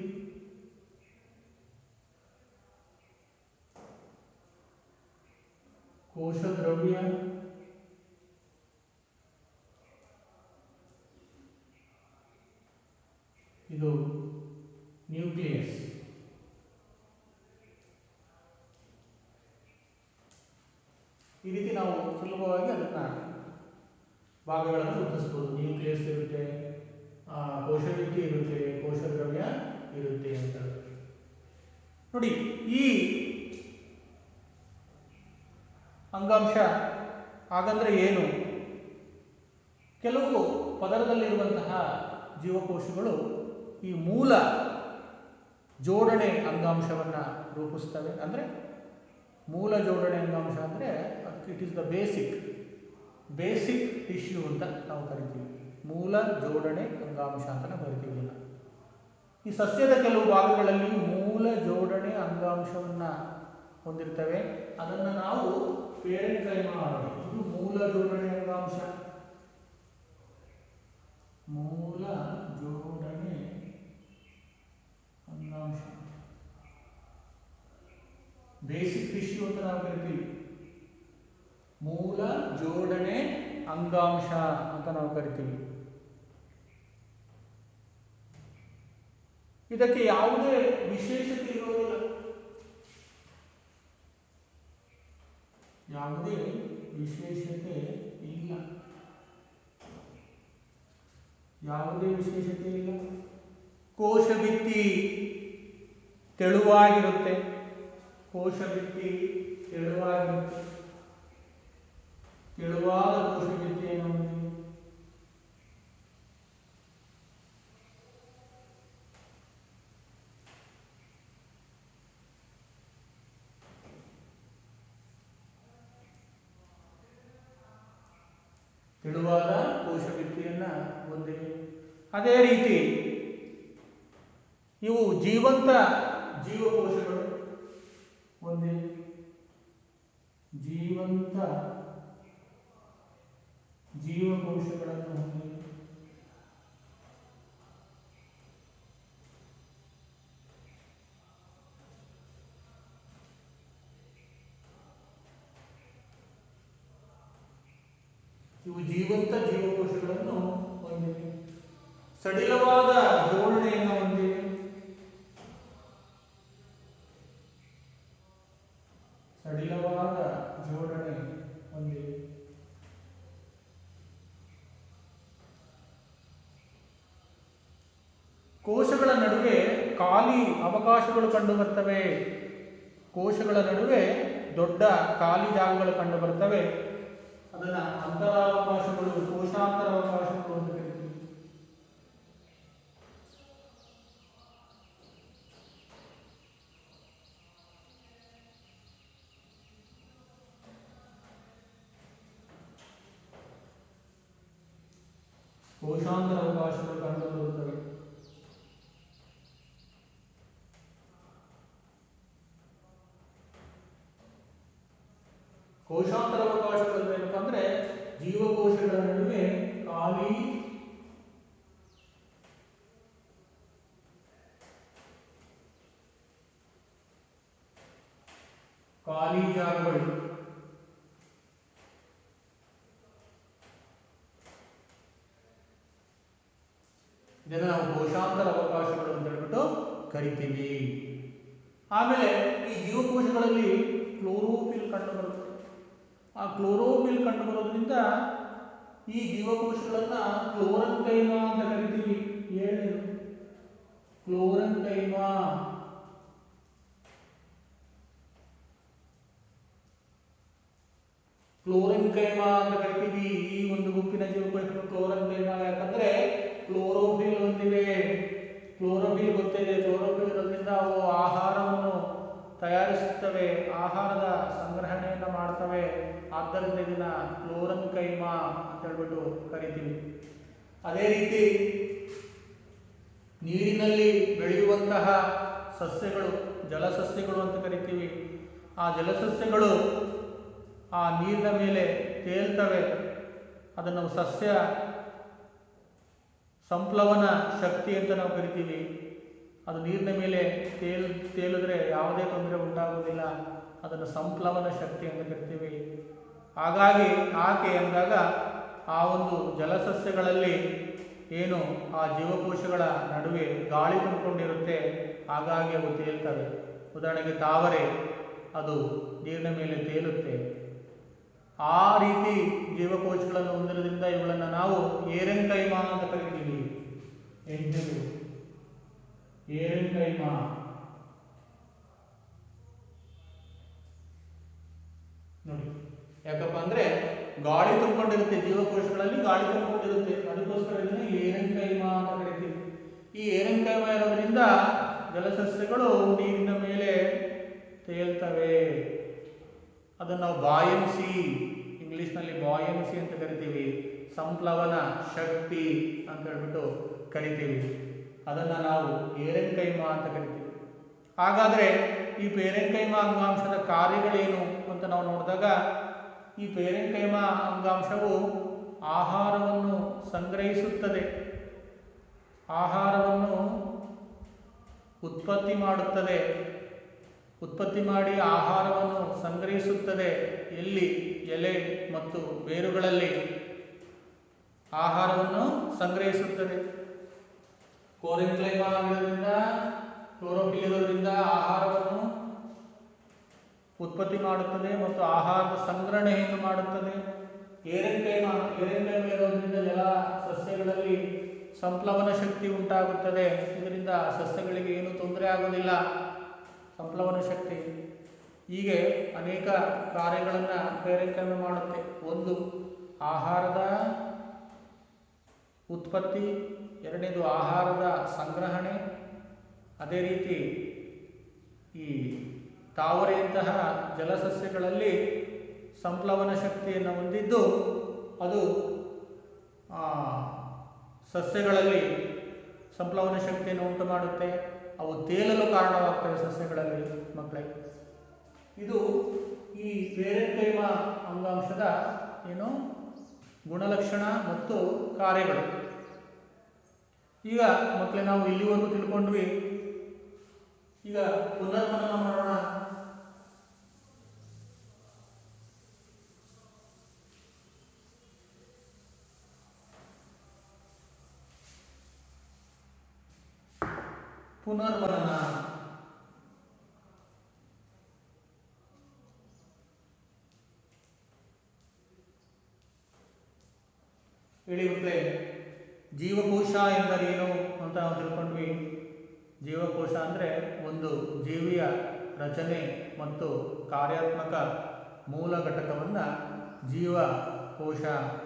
ಕೋಶದ್ರವ್ಯ, ಇದು ನ್ಯೂಕ್ಲಿಯಸ್. ಈ ರೀತಿ ನಾವು ಸುಲಭವಾಗಿ ಅದನ್ನ ಭಾಗಗಳನ್ನು ಗುರುತಿಸಬಹುದು. ನ್ಯೂಕ್ಲಿಯಸ್ ಇರುತ್ತೆ, ಕೋಶಭಿತ್ತಿ ಇರುತ್ತೆ, ಕೋಶದ್ರವ್ಯ ಇರುತ್ತೆ ಅಂತ. ನೋಡಿ, ಈ ಅಂಗಾಂಶ ಹಾಗಂದ್ರೆ ಏನು ಕೆಲವು ಪದರದಲ್ಲಿರುವಂತಹ ಜೀವಕೋಶಗಳು ಈ ಮೂಲ ಜೋಡಣೆ ಅಂಗಾಂಶವನ್ನು ರೂಪಿಸ್ತವೆ. ಅಂದರೆ ಮೂಲ ಜೋಡಣೆ ಅಂಗಾಂಶ ಅಂದರೆ it is the basic tissue ಅಂತ ನಾವು ಕರಿತೀವಿ. ಮೂಲ ಜೋಡಣೆ ಅಂಗಾಂಶ ಅಂತ ನಾವು ಕರಿತೀವಿ. ಈ ಸಸ್ಯದ ಕೆಲವು ಭಾಗಗಳಲ್ಲಿ ಮೂಲ ಜೋಡಣೆ ಅಂಗಾಂಶವನ್ನು ಹೊಂದಿರ್ತವೆ. ಅದನ್ನು ನಾವು ಪೇರೆನ್ಕೈಮಾ ಅನ್ನೋದು. ಇದು ಮೂಲ ಜೋಡಣೆ ಅಂಗಾಂಶ. ಮೂಲ ಜೋಡಣೆ ಅಂಗಾಂಶ ಬೇಸಿಕ್ ಟಿಶ್ಯೂ ಅಂತ ನಾವು ಕರಿತೀವಿ. ಮೂಲ ಜೋಡಣೆ ಅಂಗಾಂಶ ಅಂತ ನಾವು ಕರಿತೀವಿ. ಇದಕ್ಕೆ ಯಾವುದೇ ವಿಶೇಷತೆ ಇರೋದಿಲ್ಲ. ಯಾವುದೇ ವಿಶೇಷತೆ ಇಲ್ಲ. ಯಾವುದೇ ವಿಶೇಷತೆ ಇಲ್ಲ. ಕೋಶ ಭಿತ್ತಿ ತೆಳುವಾಗಿರುತ್ತೆ. ಕೋಶ ಭಿತ್ತಿ ತೆಳುವಾಗಿರುತ್ತೆ. ತೆಳುವಾದ ಕೋಶ ಭಿತ್ತಿಯನ್ನು ಹೊಂದಿದೆ. ತೆಳುವಾದ ಕೋಶ ಭಿತ್ತಿಯನ್ನು ಹೊಂದಿದೆ. ಅದೇ ರೀತಿ ಇವು ಜೀವಂತ ಜೀವಕೋಶಗಳು ಹೊಂದಿವೆ. ಜೀವಂತ ಜೀವಕೋಶಗಳನ್ನು ಹೊಂದಿವೆ. ಇವು ಜೀವಂತ ಜೀವಕೋಶಗಳನ್ನು ಹೊಂದಿವೆ. ಸಡಿಲವಾದ ಜೋಡಣೆಯನ್ನು ಹೊಂದಿವೆ. ಸಡಿಲವಾದ ಜೋಡಣೆ ಹೊಂದಿವೆ. ಕೋಶಗಳ ನಡುವೆ ಖಾಲಿ ಅವಕಾಶಗಳು ಕಂಡುಬರ್ತವೆ. ಕೋಶಗಳ ನಡುವೆ ದೊಡ್ಡ ಖಾಲಿ ಜಾಗಗಳು ಕಂಡುಬರ್ತವೆ. ಅದನ್ನು ಅಂತರಾವಕಾಶಗಳು, ಕೋಶಾಂತರ ಅವಕಾಶಗಳು ಅಂತ ಕರಿತೀವಿ. ಕೋಶಾಂತರ ಅವಕಾಶಗಳು ಕಂಡುಬರುತ್ತವೆ. ಕೋಶಾಂತರ ಅವಕಾಶಗಳು ಏನಪ್ಪ ಅಂದ್ರೆ ಜೀವಕೋಶಗಳ ನಡುವೆ ಖಾಲಿ ಜಾಗಗಳು. ಇದನ್ನು ನಾವು ಕೋಶಾಂತರ ಅವಕಾಶಗಳು ಅಂತ ಹೇಳ್ಬಿಟ್ಟು ಕರಿತೀವಿ. ಆಮೇಲೆ ಈ ಜೀವಕೋಶಗಳಲ್ಲಿ ಕ್ಲೋರೋಫಿಲ್ ಕಂಡುಬರುತ್ತೆ. ಆ ಕ್ಲೋರೋಫಿಲ್ ಕಂಡುಬರೋದ್ರಿಂದ ಈ ಜೀವಕೋಶಗಳನ್ನ ಕ್ಲೋರೆನ್ಕೈಮಾ ಅಂತ ಕರಿತೀವಿ. ಏನು ಕ್ಲೋರೆನ್ಕೈಮಾ? ಕ್ಲೋರೆನ್ಕೈಮಾ ಅಂತ ಕರಿತೀವಿ. ಈ ಒಂದು ಗುಂಪಿನ ಜೀವಕೋಶಗಳು ಕ್ಲೋರೆನ್ಕೈಮಾ. ಯಾಕಂದ್ರೆ ಕ್ಲೋರೋಫಿಲ್ ಹೊಂದಿವೆ. ಕ್ಲೋರೋಫಿಲ್ ಗೊತ್ತಿದೆ. ಕ್ಲೋರೋಫಿಲ್ ಇರೋದ್ರಿಂದ ಅವು ಆಹಾರವನ್ನು ತಯಾರಿಸುತ್ತವೆ, ಆಹಾರದ ಸಂಗ್ರಹಣೆಯನ್ನು ಮಾಡ್ತವೆ. ಆದ್ದರಿಂದ ಇದನ್ನ ಕ್ಲೋರೆನ್ಕೈಮಾ ಅಂತ ಹೇಳ್ಬಿಟ್ಟು ಕರಿತೀವಿ. ಅದೇ ರೀತಿ ನೀರಿನಲ್ಲಿ ಬೆಳೆಯುವಂತಹ ಸಸ್ಯಗಳು ಜಲಸಸ್ಯಗಳು ಅಂತ ಕರಿತೀವಿ. ಆ ಜಲಸಸ್ಯಗಳು ಆ ನೀರಿನ ಮೇಲೆ ತೇಲ್ತವೆ. ಅದನ್ನು ಸಸ್ಯ ಸಂಪ್ಲವನ ಶಕ್ತಿ ಅಂತ ನಾವು ಕರಿತೀವಿ. ಅದು ನೀರಿನ ಮೇಲೆ ತೇಲಿದ್ರೆ ಯಾವುದೇ ತೊಂದರೆ ಉಂಟಾಗುವುದಿಲ್ಲ. ಅದನ್ನು ಸಂಪ್ಲವನ ಶಕ್ತಿ ಅಂತ ಕರಿತೀವಿ. ಹಾಗಾಗಿ ಆಕೆ ಅಂದಾಗ ಆ ಒಂದು ಜಲಸಸ್ಯಗಳಲ್ಲಿ ಏನು ಆ ಜೀವಕೋಶಗಳ ನಡುವೆ ಗಾಳಿ ತುಂಬಿಕೊಂಡಿರುತ್ತೆ, ಹಾಗಾಗಿ ಅವು ತೇಲ್ತವೆ. ಉದಾಹರಣೆಗೆ ತಾವರೆ, ಅದು ನೀರಿನ ಮೇಲೆ ತೇಲುತ್ತೆ. ಆ ರೀತಿ ಜೀವಕೋಶಗಳನ್ನು ಹೊಂದಿರೋದ್ರಿಂದ ಇವುಗಳನ್ನು ನಾವು ಏರೆನ್ಕೈಮಾ ಅಂತ ಕರಿತೀವಿ. ಏರೆನ್ಕೈಮಾ. ನೋಡಿ, ಯಾಕಪ್ಪ ಅಂದ್ರೆ ಗಾಳಿ ತುಂಬಿಕೊಂಡಿರುತ್ತೆ, ಜೀವಕೋಶಗಳಲ್ಲಿ ಗಾಳಿ ತುಂಬಿಕೊಂಡಿರುತ್ತೆ. ಅದಕ್ಕೋಸ್ಕರ ಇದನ್ನು ಏರೆಂಕೈಮ ಅಂತ ಕರಿತೀವಿ. ಈ ಏರೆಂಕೈಮ ಇರೋದ್ರಿಂದ ಜಲಸಸ್ಯಗಳು ನೀರಿನ ಮೇಲೆ ತೇಲ್ತವೆ. ಅದನ್ನು ನಾವು ಬಾಯನ್ಸಿ, ಇಂಗ್ಲಿಷ್ನಲ್ಲಿ ಬಾಯನ್ಸಿ ಅಂತ ಕರಿತೀವಿ. ಸಂಪ್ಲವನ ಶಕ್ತಿ ಅಂತ ಹೇಳ್ಬಿಟ್ಟು ಕರಿತೀವಿ. ಅದನ್ನು ನಾವು ಏರೆಂಕೈಮ ಅಂತ ಕರಿತೀವಿ. ಹಾಗಾದರೆ ಈ ಪೇರೆಂಕೈಮ ಅಂಗಾಂಶದ ಕಾರ್ಯಗಳೇನು ಅಂತ ನಾವು ನೋಡಿದಾಗ, ಈ ಪೇರೆಂಕೈಮ ಅಂಗಾಂಶವು ಆಹಾರವನ್ನು ಸಂಗ್ರಹಿಸುತ್ತದೆ, ಆಹಾರವನ್ನು ಉತ್ಪತ್ತಿ ಮಾಡುತ್ತದೆ, ಉತ್ಪತ್ತಿ ಮಾಡಿ ಆಹಾರವನ್ನು ಸಂಗ್ರಹಿಸುತ್ತದೆ. ಎಲ್ಲಿ? ಎಲೆ ಮತ್ತು ಬೇರುಗಳಲ್ಲಿ ಆಹಾರವನ್ನು ಸಂಗ್ರಹಿಸುತ್ತದೆ. ಕೋರೆಂಕೈಮ ಆಗಿರೋದ್ರಿಂದ, ಕ್ಲೋರೋಫಿಲ್ ಇರೋದ್ರಿಂದ ಆಹಾರವನ್ನು ಉತ್ಪತ್ತಿ ಮಾಡುತ್ತದೆ ಮತ್ತು ಆಹಾರದ ಸಂಗ್ರಹಣೆಯನ್ನು ಮಾಡುತ್ತದೆ. ಏರೆಂಕೈಮ ಇರೋದ್ರಿಂದ ಜಲ ಸಸ್ಯಗಳಲ್ಲಿ ಸಂಪ್ಲವನ ಶಕ್ತಿ ಉಂಟಾಗುತ್ತದೆ. ಇದರಿಂದ ಸಸ್ಯಗಳಿಗೆ ಏನು ತೊಂದರೆ ಆಗುವುದಿಲ್ಲ. ಸಂಪ್ಲವನ ಶಕ್ತಿ ಹೀಗೆ ಅನೇಕ ಕಾರ್ಯಗಳನ್ನು ಏರೆಂಕೈಮ ಮಾಡುತ್ತೆ. ಒಂದು, ಆಹಾರದ ಉತ್ಪತ್ತಿ, ಎರಡನೇದು ಆಹಾರದ ಸಂಗ್ರಹಣೆ. ಅದೇ ರೀತಿ ಈ ತಾವರೆಯಂತಹ ಜಲಸಸ್ಯಗಳಲ್ಲಿ ಸಂಪ್ಲವನ ಶಕ್ತಿಯನ್ನು ಹೊಂದಿದ್ದು ಅದು ಸಸ್ಯಗಳಲ್ಲಿ ಸಂಪ್ಲವನ ಶಕ್ತಿಯನ್ನು ಉಂಟು ಮಾಡುತ್ತೆ. ಅವು ತೇಲಲು ಕಾರಣವಾಗ್ತವೆ ಸಸ್ಯಗಳಲ್ಲಿ ಮಕ್ಕಳೇ. ಇದು ಈ ಪೇರೆಂಕೈಮ ಅಂಗಾಂಶದ ಏನು ಗುಣಲಕ್ಷಣ ಮತ್ತು ಕಾರ್ಯಗಳು. ಈಗ ಮಕ್ಕಳೇ ನಾವು ಇಲ್ಲಿವರೆಗೂ ತಿಳ್ಕೊಂಡ್ವಿ. ಈಗ ಪುನರ್ಮನನ ಮಾಡೋಣ. ಪುನರ್ಮನನ ಹೇಳಿ ಮಕ್ಕಳೇ. ಜೀವಕೋಶ ಎಂದರೇನು ಅಂತ ನಾವು ತಿಳ್ಕೊಂಡ್ವಿ. ಜೀವಕೋಶ ಅಂದರೆ ಒಂದು ಜೀವಿಯ ರಚನೆ ಮತ್ತು ಕಾರ್ಯಾತ್ಮಕ ಮೂಲ ಘಟಕವನ್ನು ಜೀವಕೋಶ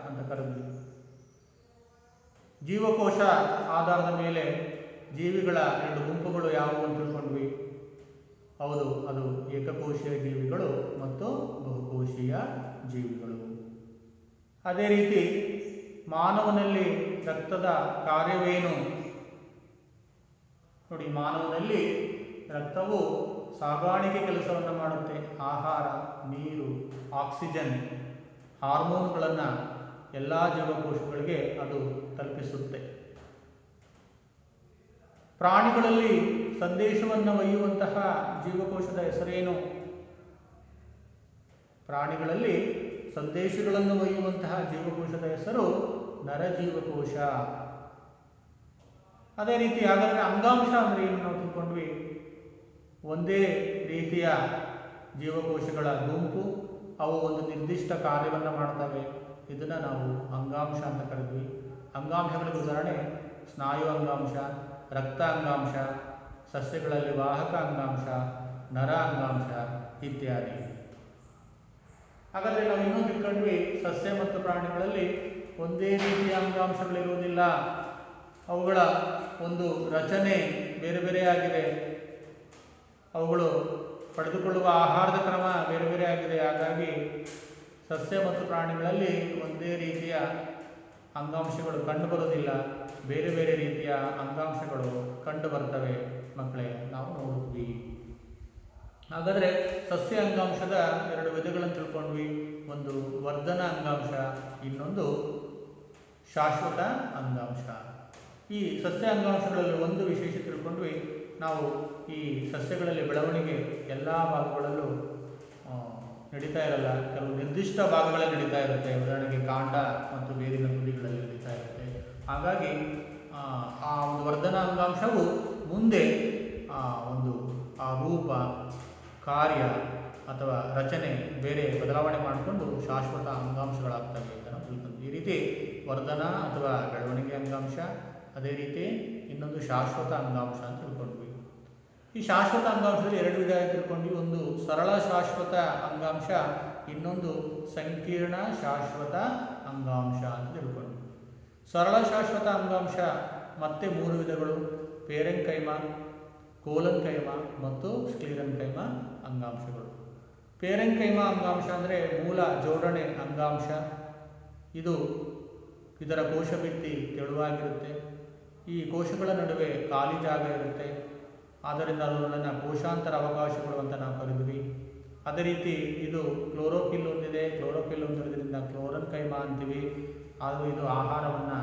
ಅಂತ ಕರೆದ್ವಿ. ಜೀವಕೋಶ ಆಧಾರದ ಮೇಲೆ ಜೀವಿಗಳ ಎರಡು ಗುಂಪುಗಳು ಯಾವುವು ಅಂತ ತಿಳ್ಕೊಂಡ್ವಿ. ಹೌದು, ಅದು ಏಕಕೋಶೀಯ ಜೀವಿಗಳು ಮತ್ತು ಬಹುಕೋಶೀಯ ಜೀವಿಗಳು. ಅದೇ ರೀತಿ ಮಾನವನಲ್ಲಿ ರಕ್ತದ ಕಾರ್ಯವೇನು ನೋಡಿ. ಮಾನವನಲ್ಲಿ ರಕ್ತವು ಸಾಗಾಣಿಕೆ ಕೆಲಸವನ್ನು ಮಾಡುತ್ತೆ. ಆಹಾರ, ನೀರು, ಆಕ್ಸಿಜನ್, ಹಾರ್ಮೋನ್ಗಳನ್ನು ಎಲ್ಲ ಜೀವಕೋಶಗಳಿಗೆ ಅದು ತಲುಪಿಸುತ್ತೆ. ಪ್ರಾಣಿಗಳಲ್ಲಿ ಸಂದೇಶವನ್ನು ಒಯ್ಯುವಂತಹ ಜೀವಕೋಶದ ಹೆಸರೇನು? ಪ್ರಾಣಿಗಳಲ್ಲಿ ಸಂದೇಶಗಳನ್ನು ಒಯ್ಯುವಂತಹ ಜೀವಕೋಶದ ಹೆಸರು ನರಜೀವಕೋಶ. ಅದೇ ರೀತಿ ಹಾಗಾದರೆ ಅಂಗಾಂಶ ಅಂದರೆ ಏನು ನಾವು ತಿಳ್ಕೊಂಡ್ವಿ. ಒಂದೇ ರೀತಿಯ ಜೀವಕೋಶಗಳ ಗುಂಪು, ಅವು ಒಂದು ನಿರ್ದಿಷ್ಟ ಕಾರ್ಯವನ್ನು ಮಾಡ್ತವೆ. ಇದನ್ನು ನಾವು ಅಂಗಾಂಶ ಅಂತ ಕರೆದ್ವಿ. ಅಂಗಾಂಶಗಳಿಗೆ ಉದಾಹರಣೆ ಸ್ನಾಯು ಅಂಗಾಂಶ, ರಕ್ತ ಅಂಗಾಂಶ, ಸಸ್ಯಗಳಲ್ಲಿ ವಾಹಕ ಅಂಗಾಂಶ, ನರ ಅಂಗಾಂಶ ಇತ್ಯಾದಿ. ಹಾಗಾದರೆ ನಾವು ಇನ್ನೂ ತಿಳ್ಕೊಂಡ್ವಿ, ಸಸ್ಯ ಮತ್ತು ಪ್ರಾಣಿಗಳಲ್ಲಿ ಒಂದೇ ರೀತಿಯ ಅಂಗಾಂಶಗಳಿರುವುದಿಲ್ಲ. ಅವುಗಳ ಒಂದು ರಚನೆ ಬೇರೆ ಬೇರೆಯಾಗಿದೆ. ಅವುಗಳು ಪಡೆದುಕೊಳ್ಳುವ ಆಹಾರದ ಕ್ರಮ ಬೇರೆ ಬೇರೆ ಆಗಿದೆ. ಹಾಗಾಗಿ ಸಸ್ಯ ಮತ್ತು ಪ್ರಾಣಿಗಳಲ್ಲಿ ಒಂದೇ ರೀತಿಯ ಅಂಗಾಂಶಗಳು ಕಂಡುಬರುವುದಿಲ್ಲ. ಬೇರೆ ಬೇರೆ ರೀತಿಯ ಅಂಗಾಂಶಗಳು ಕಂಡು ಬರ್ತವೆ ಮಕ್ಕಳೇ, ನಾವು ನೋಡಿದ್ವಿ. ಹಾಗಾದರೆ ಸಸ್ಯ ಅಂಗಾಂಶದ ಎರಡು ವಿಧಗಳನ್ನು ತಿಳ್ಕೊಂಡ್ವಿ. ಒಂದು ವರ್ಧನ ಅಂಗಾಂಶ, ಇನ್ನೊಂದು ಶಾಶ್ವತ ಅಂಗಾಂಶ. ಈ ಸಸ್ಯ ಅಂಗಾಂಶಗಳಲ್ಲಿ ಒಂದು ವಿಶೇಷ ತಿಳ್ಕೊಂಡ್ವಿ. ನಾವು ಈ ಸಸ್ಯಗಳಲ್ಲಿ ಬೆಳವಣಿಗೆ ಎಲ್ಲ ಭಾಗಗಳಲ್ಲೂ ನಡೀತಾ ಇರಲ್ಲ, ಕೆಲವು ನಿರ್ದಿಷ್ಟ ಭಾಗಗಳಲ್ಲಿ ನಡೀತಾ ಇರುತ್ತೆ. ಉದಾಹರಣೆಗೆ ಕಾಂಡ ಮತ್ತು ಬೇರಿನ ತುದಿಗಳಲ್ಲಿ ನಡೀತಾ ಇರುತ್ತೆ. ಹಾಗಾಗಿ ಆ ಒಂದು ವರ್ಧನ ಅಂಗಾಂಶವು ಮುಂದೆ ಒಂದು ಆ ರೂಪ, ಕಾರ್ಯ ಅಥವಾ ರಚನೆ ಬೇರೆ ಬದಲಾವಣೆ ಮಾಡಿಕೊಂಡು ಶಾಶ್ವತ ಅಂಗಾಂಶಗಳಾಗ್ತವೆ ಅಂತ ನಾವು ತಿಳ್ಕೊಂಡ್ವಿ. ಈ ರೀತಿ ವರ್ಧನ ಅಥವಾ ಬೆಳವಣಿಗೆ ಅಂಗಾಂಶ, ಅದೇ ರೀತಿ ಇನ್ನೊಂದು ಶಾಶ್ವತ ಅಂಗಾಂಶ ಅಂತ ತಿಳ್ಕೊಂಡ್ವಿ. ಈ ಶಾಶ್ವತ ಅಂಗಾಂಶದಲ್ಲಿ ಎರಡು ವಿಧ ತಿಳ್ಕೊಂಡ್ವಿ. ಒಂದು ಸರಳ ಶಾಶ್ವತ ಅಂಗಾಂಶ, ಇನ್ನೊಂದು ಸಂಕೀರ್ಣ ಶಾಶ್ವತ ಅಂಗಾಂಶ ಅಂತ ತಿಳ್ಕೊಂಡು. ಸರಳ ಶಾಶ್ವತ ಅಂಗಾಂಶ ಮತ್ತೆ 3 ವಿಧಗಳು: ಪೇರೆಂಕೈಮ, ಕೋಲಂಕೈಮ ಮತ್ತು ಸ್ಕ್ಲೀರೆನ್ಕೈಮ ಅಂಗಾಂಶಗಳು. ಪೇರೆಂಕೈಮ ಅಂಗಾಂಶ ಅಂದರೆ ಮೂಲ ಜೋಡಣೆ ಅಂಗಾಂಶ. ಇದರ ಕೋಶಭಿತ್ತಿ ತೆಳುವಾಗಿರುತ್ತೆ. ಈ ಕೋಶಗಳ ನಡುವೆ ಖಾಲಿ ಜಾಗ ಇರುತ್ತೆ. ಆದ್ದರಿಂದ ಅವುಗಳನ್ನು ಕೋಶಾಂತರ ಅವಕಾಶಗಳು ಅಂತ ನಾವು ಕರೆದ್ವಿ. ಅದೇ ರೀತಿ ಇದು ಕ್ಲೋರೋಫಿಲ್ ಹೊಂದಿದೆ. ಕ್ಲೋರೋಫಿಲ್ ಹೊಂದಿರೋದ್ರಿಂದ ಕ್ಲೋರನ್ಕೈಮ ಅಂತೀವಿ. ಇದು ಆಹಾರವನ್ನು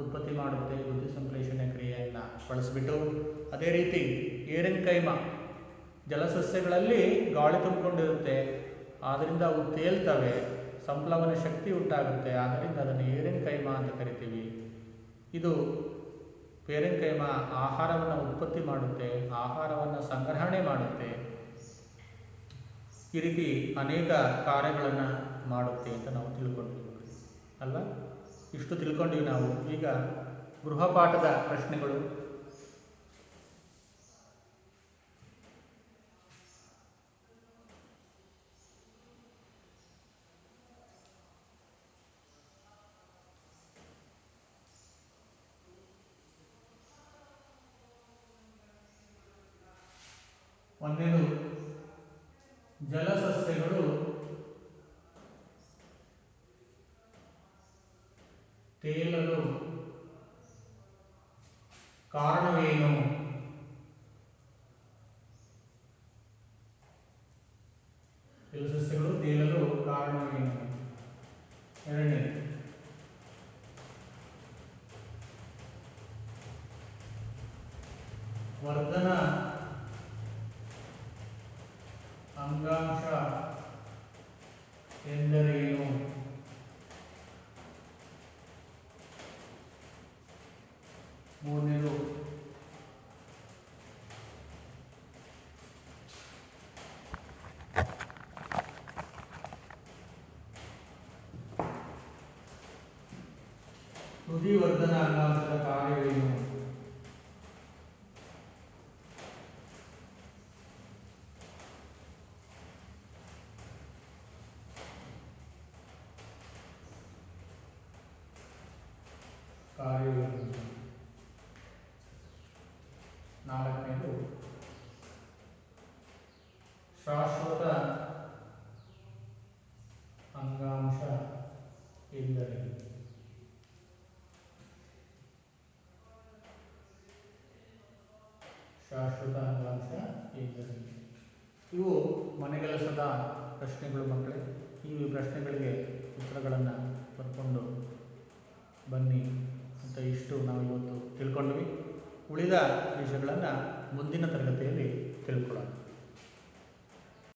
ಉತ್ಪತ್ತಿ ಮಾಡುತ್ತೆ, ದ್ಯುತಿ ಸಂಶ್ಲೇಷಣೆ ಕ್ರಿಯೆಯನ್ನು ಬಳಸಿಬಿಟ್ಟು. ಅದೇ ರೀತಿ ಏರೆನ್ಕೈಮ ಜಲಸಸ್ಯಗಳಲ್ಲಿ ಗಾಳಿ ತುಂಬಿಕೊಂಡಿರುತ್ತೆ, ಆದ್ದರಿಂದ ಅವು ತೇಲ್ತವೆ, ಸಂಪ್ಲವನ ಶಕ್ತಿ ಉಂಟಾಗುತ್ತೆ, ಆದ್ದರಿಂದ ಅದನ್ನು ಏರೆನ್ಕೈಮ ಅಂತ ಕರಿತೀವಿ. ಇದು ಪೇರೆಂಕೈಮ ಆಹಾರವನ್ನು ಉತ್ಪತ್ತಿ ಮಾಡುತ್ತೆ, ಆಹಾರವನ್ನು ಸಂಗ್ರಹಣೆ ಮಾಡುತ್ತೆ. ಈ ರೀತಿ ಅನೇಕ ಕಾರ್ಯಗಳನ್ನು ಮಾಡುತ್ತೆ ಅಂತ ನಾವು ತಿಳ್ಕೊಂಡಿದ್ದೀವಿ ಅಲ್ವಾ. ಇಷ್ಟು ತಿಳ್ಕೊಂಡಿವಿ ನಾವು. ಈಗ ಗೃಹಪಾಠದ ಪ್ರಶ್ನೆಗಳು. ಒಂದೇನು, ಜಲಸಸ್ಯಗಳು ತೇಲಲು ಕಾರಣವೇನು? ಜಲಸಸ್ಯಗಳು ತೇಲಲು ಕಾರಣವೇನು? ಎರಡನೇ, ವರ್ಧನ ಅಂಗಾಂಶ ಎಂದರೇನು? ಮೂರನೇದು, ತುದಿ ವರ್ಧನ ಅಂಗಾಂಶದ ಕಾರ್ಯವೇನು? ನಾಲ್ಕನೇದು, ಶಾಶ್ವತ ಅಂಗಾಂಶ ಎಂದರೇನು? ಶಾಶ್ವತ ಅಂಗಾಂಶ ಎಂದರೇನು? ಇವು ಮನೆಗೆಲಸದ ಪ್ರಶ್ನೆಗಳು ಮಕ್ಕಳೇ. ಈ ಪ್ರಶ್ನೆಗಳಿಗೆ ಉತ್ತರಗಳನ್ನು ಬರ್ಕೊಂಡು ಬನ್ನಿ ಅಂತ ಇಷ್ಟು ನಾವು ಇವತ್ತು ತಿಳ್ಕೊಂಡ್ವಿ. ಉಳಿದ ವಿಷಯಗಳನ್ನು ಮುಂದಿನ ತರಗತಿಯಲ್ಲಿ ತಿಳ್ಕೊಳ್ಳೋಣ.